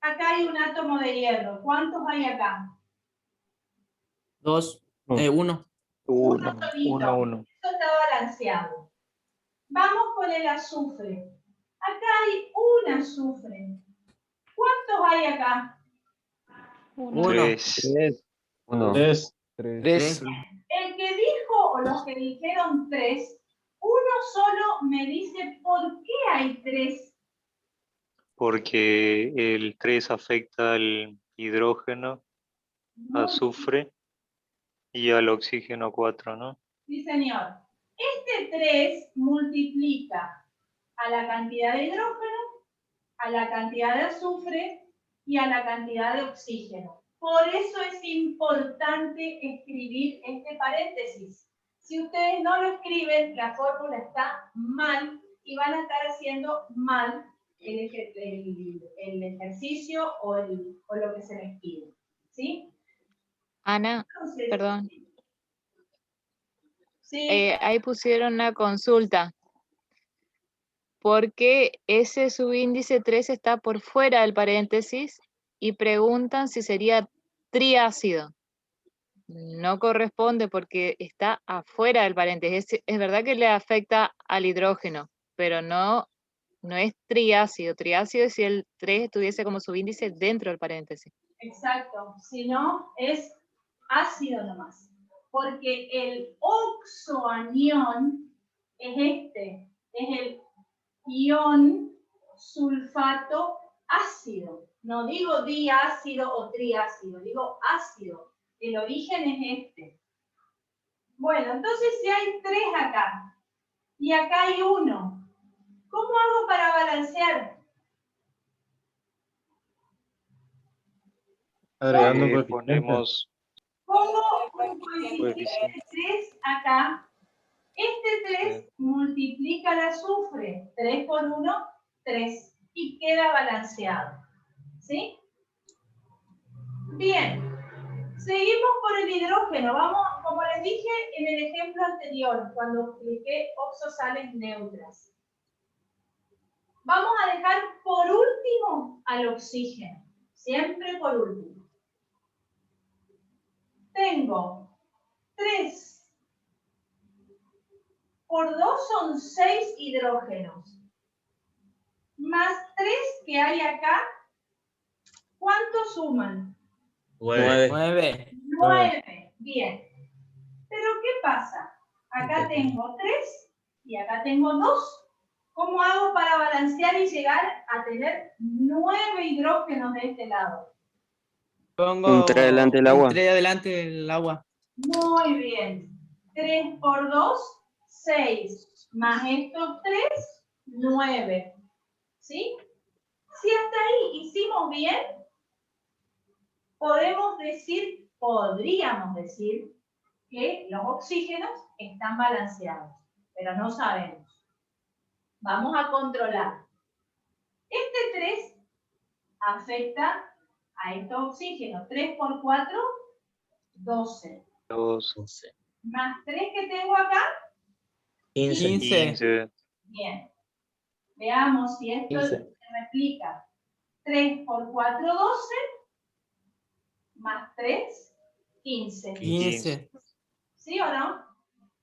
Acá hay un átomo de hierro. ¿Cuántos hay acá? 2, 1. Uno solito. Esto está balanceado. Vamos con el azufre. Acá hay un azufre. ¿Cuántos hay acá? 1. 3. 1. 3. El que dijo, o los que dijeron 3, uno solo me dice por qué hay 3. Porque el 3 afecta al hidrógeno, azufre y al oxígeno 4, ¿no? Sí, señor. Este 3 multiplica a la cantidad de hidrógeno, a la cantidad de azufre y a la cantidad de oxígeno. Por eso es importante escribir este paréntesis. Si ustedes no lo escriben, la fórmula está mal y van a estar haciendo mal el ejercicio o lo que se les pide. ¿Sí? Ana, Entonces, perdón. sí. Ahí pusieron una consulta. Porque ese subíndice 3 está por fuera del paréntesis y preguntan si sería triácido. No corresponde porque está afuera del paréntesis. Es verdad que le afecta al hidrógeno, pero no es triácido. Triácido es si el 3 estuviese como subíndice dentro del paréntesis. Exacto. Si no, es ácido nomás. Porque el oxoanión es este. Es el ion sulfato ácido. No digo diácido o triácido, digo ácido. El origen es este. Bueno, entonces si hay 3 acá y acá hay 1, ¿cómo hago para balancear? Agregando ponemos Pongo un coeficiente 3 acá. Este 3 multiplica el azufre. 3 por 1, 3. Y queda balanceado. ¿Sí? Bien. Seguimos por el hidrógeno. Vamos, como les dije en el ejemplo anterior, cuando expliqué oxosales neutras. Vamos a dejar por último al oxígeno. Siempre por último. Tengo 3 por 2 son 6 hidrógenos. Más 3 que hay acá, ¿cuántos suman? 9. 9. Bien. Pero ¿qué pasa? Acá tengo 3 y acá tengo 2. ¿Cómo hago para balancear y llegar a tener 9 hidrógenos de este lado? Pongo Un 3 delante del agua. 3 adelante del agua. Muy bien. 3 por 2, 6. Más estos 3, 9. ¿Sí? Si hasta ahí hicimos bien, podríamos decir que los oxígenos están balanceados, pero no sabemos. Vamos a controlar. Este 3 afecta a estos oxígenos. 3 por 4, 12. 12. Más 3 que tengo acá, 15. bien. Veamos si esto 15. se replica. 3 por 4, 12. Más 3, 15. 15. ¿Sí o no?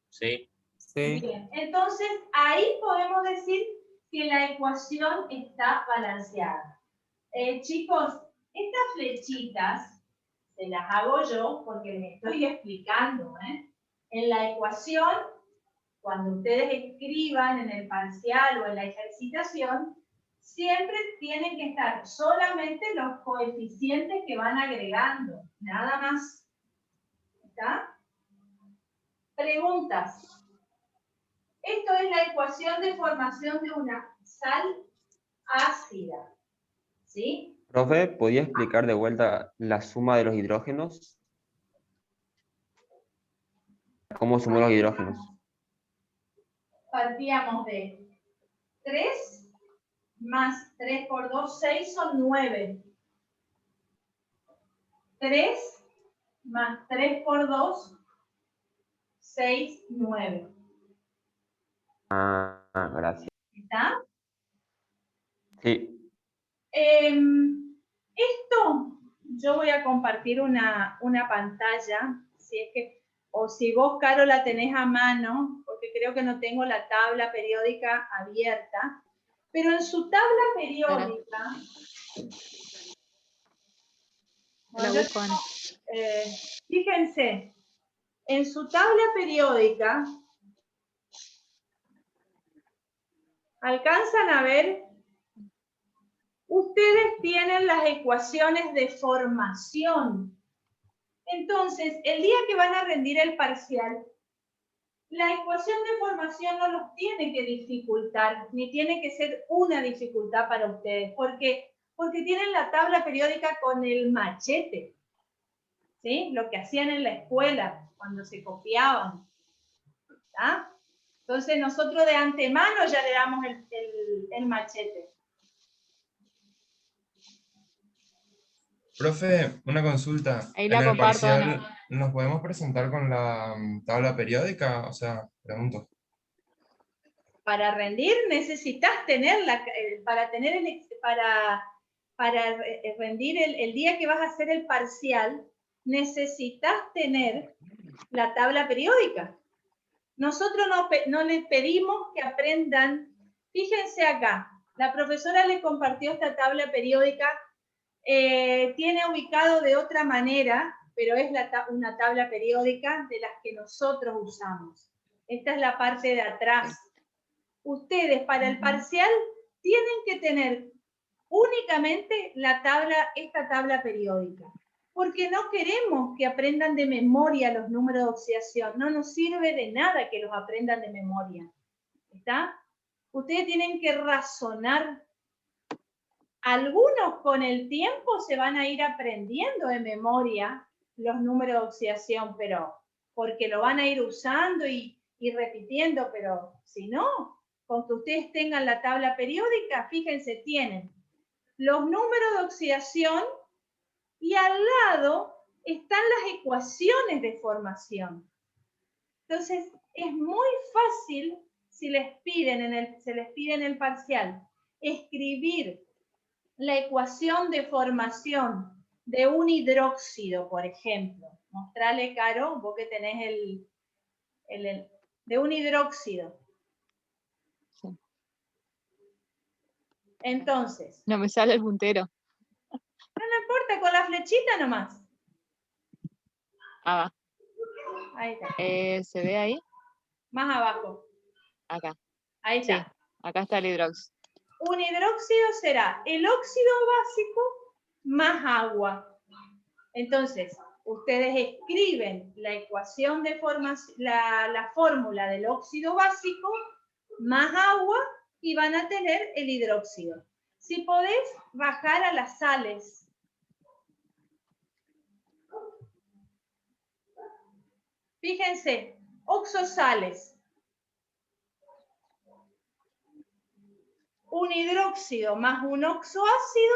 Sí. Sí. Bien. Entonces, ahí podemos decir que la ecuación está balanceada. Chicos, estas flechitas se las hago yo porque me estoy explicando. En la ecuación, cuando ustedes escriban en el parcial o en la ejercitación, siempre tienen que estar solamente los coeficientes que van agregando, nada más. ¿Está? Preguntas. Esto es la ecuación de formación de una sal ácida. ¿Sí? Profe, ¿podía explicar de vuelta la suma de los hidrógenos? ¿Cómo sumó los hidrógenos? Partíamos de 3 más 3 por 2, 6 son 9. 3 más 3 por 2, 6, 9. Gracias. ¿Está? Sí. Esto, yo voy a compartir una pantalla, si es que, o si vos, Caro, la tenés a mano, porque creo que no tengo la tabla periódica abierta, pero en su tabla periódica, La busco, Ana. fíjense, en su tabla periódica, ¿alcanzan a ver? Ustedes tienen las ecuaciones de formación. Entonces, el día que van a rendir el parcial, la ecuación de formación no los tiene que dificultar, ni tiene que ser una dificultad para ustedes, porque tienen la tabla periódica con el machete, ¿sí? Lo que hacían en la escuela, cuando se copiaban. ¿Está? Entonces, nosotros de antemano ya le damos el machete. Profe, una consulta. Ahí En la el comparto, parcial, Ana. ¿nos podemos presentar con la tabla periódica? O sea, pregunto. Para rendir necesitas tenerla, para rendir el día que vas a hacer el parcial, necesitas tener la tabla periódica. Nosotros no les pedimos que aprendan, fíjense acá, la profesora les compartió esta tabla periódica, tiene ubicado de otra manera, pero es una tabla periódica de las que nosotros usamos. Esta es la parte de atrás. Ustedes para el parcial tienen que tener únicamente esta tabla periódica, porque no queremos que aprendan de memoria los números de oxidación, no nos sirve de nada que los aprendan de memoria. ¿Está? Ustedes tienen que razonar. Algunos con el tiempo se van a ir aprendiendo de memoria los números de oxidación, pero porque lo van a ir usando y ir repitiendo, pero si no, con que ustedes tengan la tabla periódica, fíjense, tienen los números de oxidación y al lado están las ecuaciones de formación. Entonces, es muy fácil, si se les pide en el parcial, escribir la ecuación de formación de un hidróxido, por ejemplo. Mostrale, Caro, vos que tenés de un hidróxido. Sí. Entonces. No me sale el puntero. No importa, con la flechita nomás. Ah, Ahí está. ¿se ve ahí? Más abajo. Acá. Ahí está. Sí, acá está el hidróxido. Un hidróxido será el óxido básico más agua. Entonces, ustedes escriben la ecuación de formación, la fórmula del óxido básico más agua y van a tener el hidróxido. Si podés bajar a las sales. Fíjense, oxosales. Un hidróxido más un oxoácido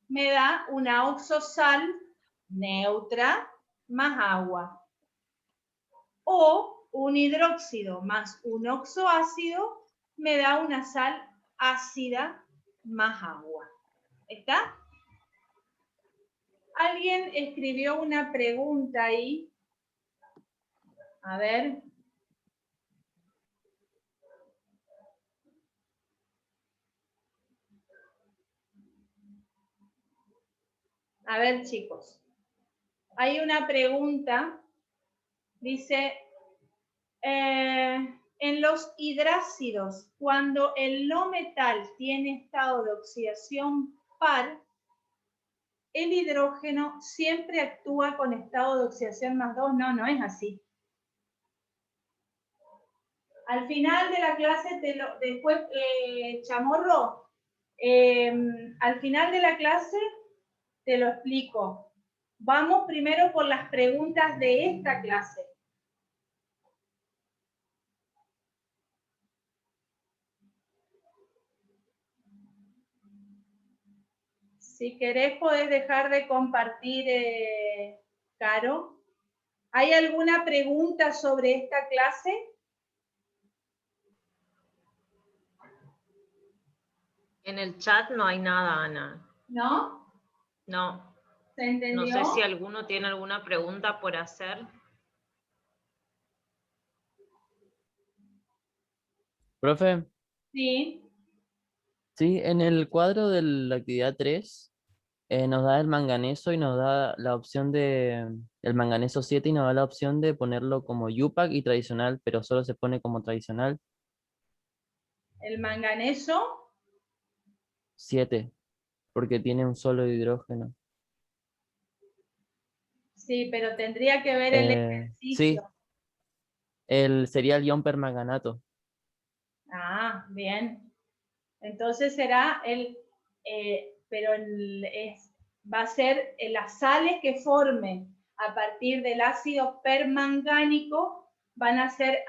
me da una oxosal neutra más agua. O un hidróxido más un oxoácido me da una sal ácida más agua. ¿Está? Alguien escribió una pregunta ahí. A ver. A ver, chicos. Hay una pregunta. Dice, en los hidrácidos, cuando el no metal tiene estado de oxidación par, el hidrógeno siempre actúa con estado de oxidación más 2. No, no es así. Al final de la clase, después, Chamorro, al final de la clase te lo explico. Vamos primero por las preguntas de esta clase. Si querés, podés dejar de compartir, Caro. ¿Hay alguna pregunta sobre esta clase? En el chat no hay nada, Ana. ¿No? No. ¿Se entendió? No sé si alguno tiene alguna pregunta por hacer. Profe, Sí. sí, en el cuadro de la actividad 3 nos da el manganeso y nos da la opción de el manganeso 7 y nos da la opción de ponerlo como Yupac y tradicional, pero solo se pone como tradicional El manganeso. 7, porque tiene un solo hidrógeno. Sí, pero tendría que ver el Sí, ejercicio. sería el ion permanganato. Ah, bien. Entonces será pero va a ser las sales que formen a partir del ácido permangánico van a ser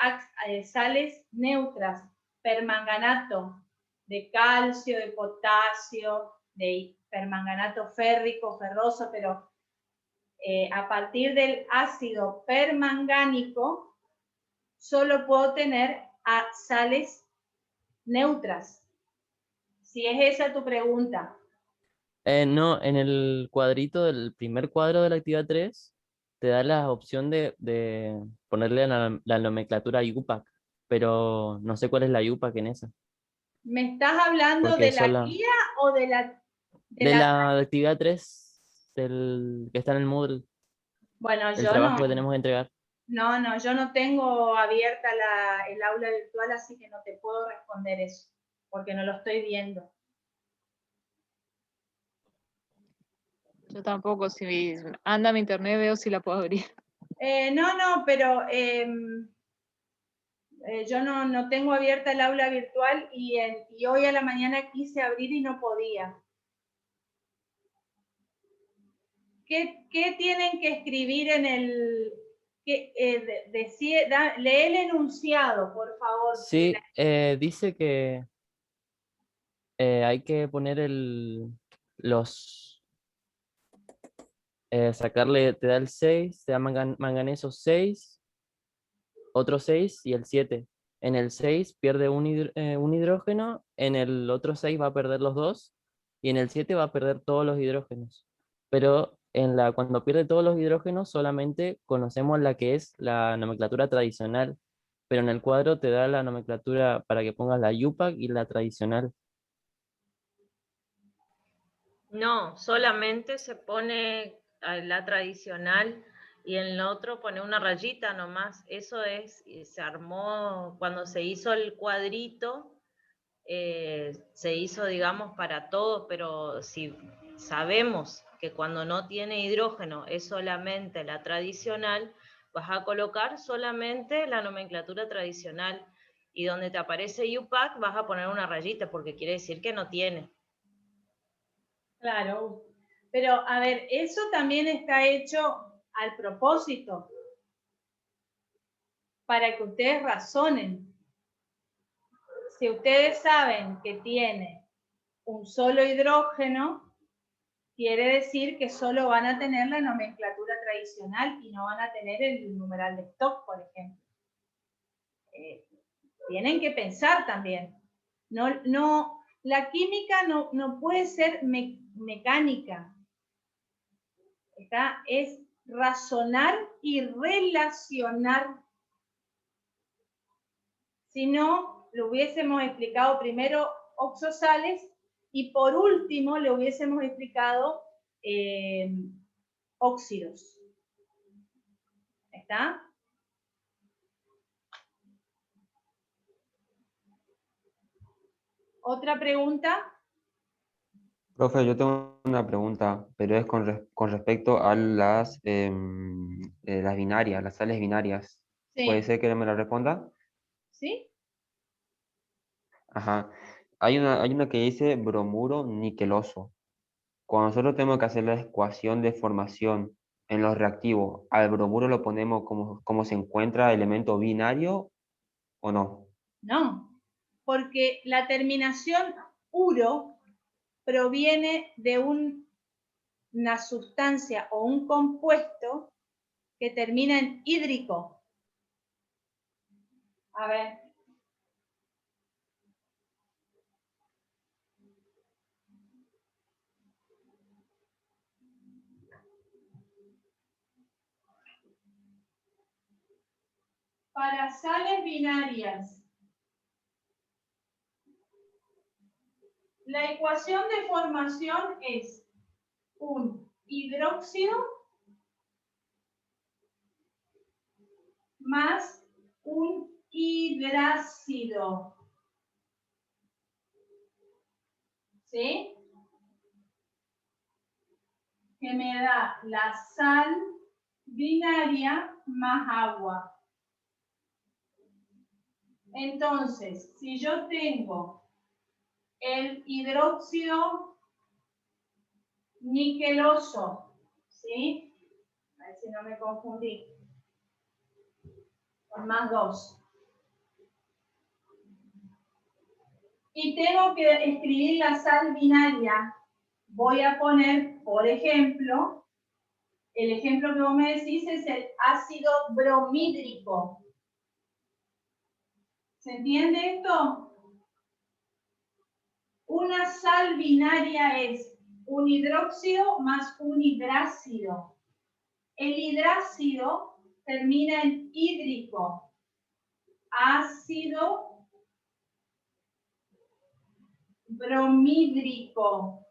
sales neutras, permanganato de calcio, de potasio, de permanganato férrico, ferroso, pero a partir del ácido permangánico solo puedo tener sales neutras. Si es esa tu pregunta. No, en el cuadrito del primer cuadro de la actividad 3 te da la opción de ponerle la nomenclatura Yupac, pero no sé cuál es la Yupac en esa. ¿Me estás hablando Porque de es la sola- guía o de la... de la actividad 3 que está en el Moodle, Bueno, el yo trabajo que tenemos que entregar. no, yo no tengo abierta el aula virtual, así que no te puedo responder eso, porque no lo estoy viendo. Yo tampoco, si anda mi internet veo si la puedo abrir. No, pero yo no tengo abierta el aula virtual y hoy a la mañana quise abrir y no podía. ¿Qué tienen que escribir en el lee el enunciado, por favor. Sí, dice que hay que poner sacarle, te da el 6, te da manganeso 6, otro 6 y el 7. En el 6 pierde un hidrógeno, en el otro 6 va a perder los 2 y en el 7 va a perder todos los hidrógenos. Pero cuando pierde todos los hidrógenos solamente conocemos la que es la nomenclatura tradicional, pero en el cuadro te da la nomenclatura para que pongas la UPAC y la tradicional. No, solamente se pone la tradicional y en el otro pone una rayita nomás. Eso se armó cuando se hizo el cuadrito, se hizo, digamos, para todos, pero si sabemos que cuando no tiene hidrógeno es solamente la tradicional, vas a colocar solamente la nomenclatura tradicional y donde te aparece UPAC vas a poner una rayita porque quiere decir que no tiene. Claro, pero a ver, eso también está hecho al propósito, para que ustedes razonen. Si ustedes saben que tiene un solo hidrógeno, quiere decir que solo van a tener la nomenclatura tradicional y no van a tener el numeral de Stock, por ejemplo. Tienen que pensar también. La química no puede ser mecánica. Es razonar y relacionar. Si no, lo hubiésemos explicado primero oxosales y por último le hubiésemos explicado óxidos. ¿Está? ¿Otra pregunta? Profe, yo tengo una pregunta, pero es con respecto a las binarias, las sales binarias. Sí. ¿Puede ser que me la responda? ¿Sí? Ajá. Hay una que dice bromuro niqueloso. Cuando nosotros tenemos que hacer la ecuación de formación en los reactivos, ¿al bromuro lo ponemos como se encuentra elemento binario o no? No, porque la terminación uro proviene de una sustancia o un compuesto que termina en hídrico. A ver. Para sales binarias, la ecuación de formación es un hidróxido más un hidrácido. ¿Sí? Que me da la sal binaria más agua. Entonces, si yo tengo el hidróxido niqueloso, ¿sí? A ver si no me confundí. Con más 2. Y tengo que escribir la sal binaria. Voy a poner, por ejemplo, el ejemplo que vos me decís es el ácido bromídrico. ¿Se entiende esto? Una sal binaria es un hidróxido más un hidrácido. El hidrácido termina en hídrico. Ácido bromídrico.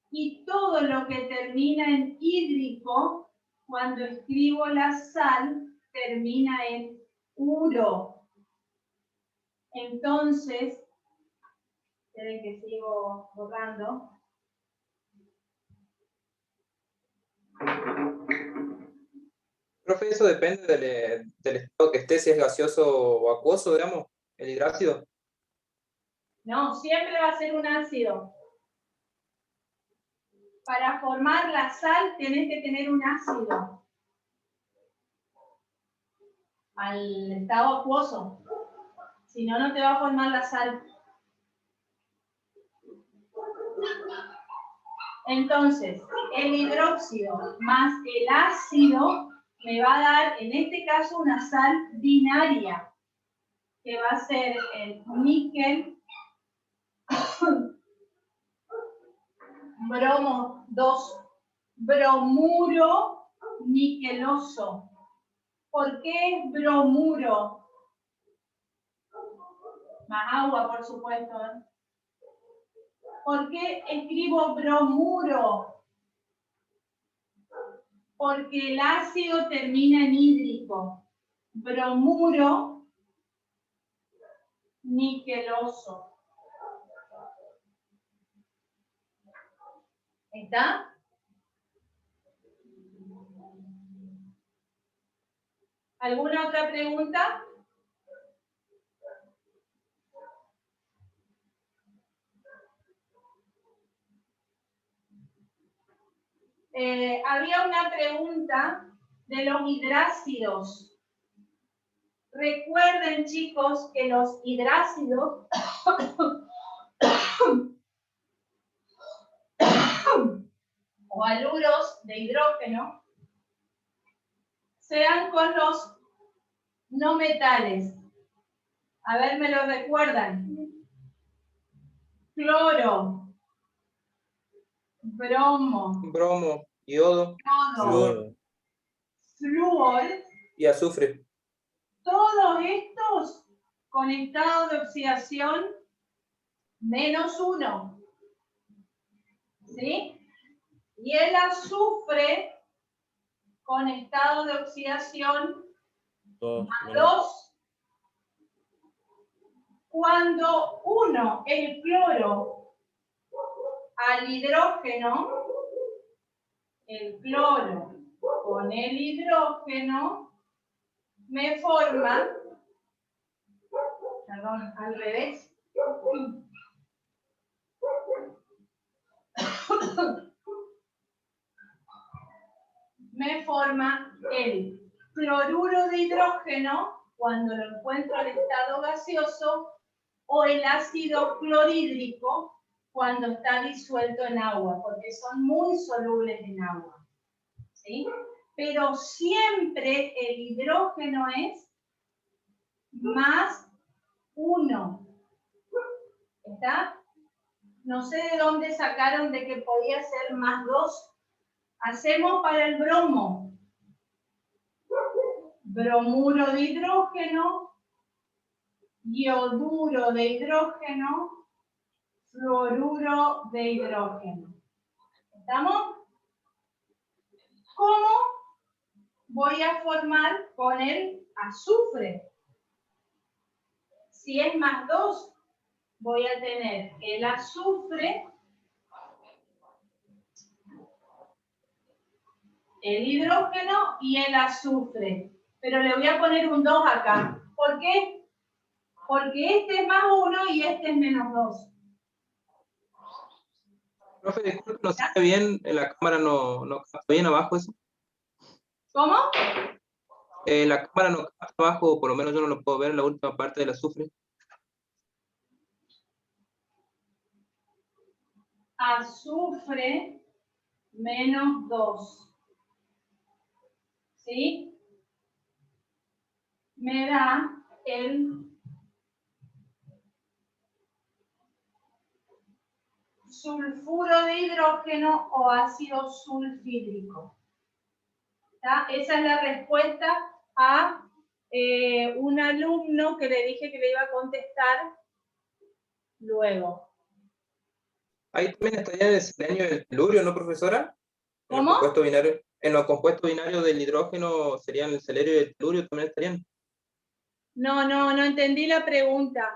Y todo lo que termina en hídrico, cuando escribo la sal, termina en uro. Entonces, esperen que sigo borrando. Profe, eso depende del estado que esté, si es gaseoso o acuoso, digamos, el hidrácido. No, siempre va a ser un ácido. Para formar la sal tenés que tener un ácido. al estado acuoso. Si no, no te va a formar la sal. Entonces, el hidróxido más el ácido me va a dar, en este caso, una sal binaria, que va a ser el níquel bromo 2, bromuro niqueloso. ¿Por qué es bromuro? Más agua, por supuesto, ¿eh? ¿Por qué escribo bromuro? Porque el ácido termina en hídrico. Bromuro niqueloso. ¿Está? ¿Alguna otra pregunta? Había una pregunta de los hidrácidos. Recuerden, chicos, que los hidrácidos o haluros de hidrógeno sean con los no metales. A ver, ¿me lo recuerdan? Cloro, bromo, yodo, flúor y azufre. Todos estos con estado de oxidación -1. ¿Sí? Y el azufre con estado de oxidación +2. Cuando uno, el cloro, al hidrógeno, el cloro con el hidrógeno, me forma, perdón, al revés, me forma el cloruro de hidrógeno cuando lo encuentro en estado gaseoso o el ácido clorhídrico cuando está disuelto en agua, porque son muy solubles en agua. ¿Sí? Pero siempre el hidrógeno es +1. ¿Está? No sé de dónde sacaron de que podía ser +2. Hacemos para el bromo. Bromuro de hidrógeno, ioduro de hidrógeno, fluoruro de hidrógeno. ¿Estamos? ¿Cómo voy a formar con el azufre? Si es +2, voy a tener el azufre, el hidrógeno y el azufre. Pero le voy a poner un 2 acá. ¿Por qué? Porque este es +1 y este es -2. Profe, disculpe, no se ve bien, en la cámara no capta bien abajo eso. ¿Cómo? La cámara no capta abajo, por lo menos yo no lo puedo ver en la última parte del azufre. Azufre -2. ¿Sí? Me da el sulfuro de hidrógeno o ácido sulfídrico. ¿Está? Esa es la respuesta a un alumno que le dije que le iba a contestar luego. Ahí también estaría el selenio y el telurio, ¿no, profesora? ¿Cómo? En los compuestos binarios del hidrógeno serían el selenio y el telurio, también estarían. No entendí la pregunta.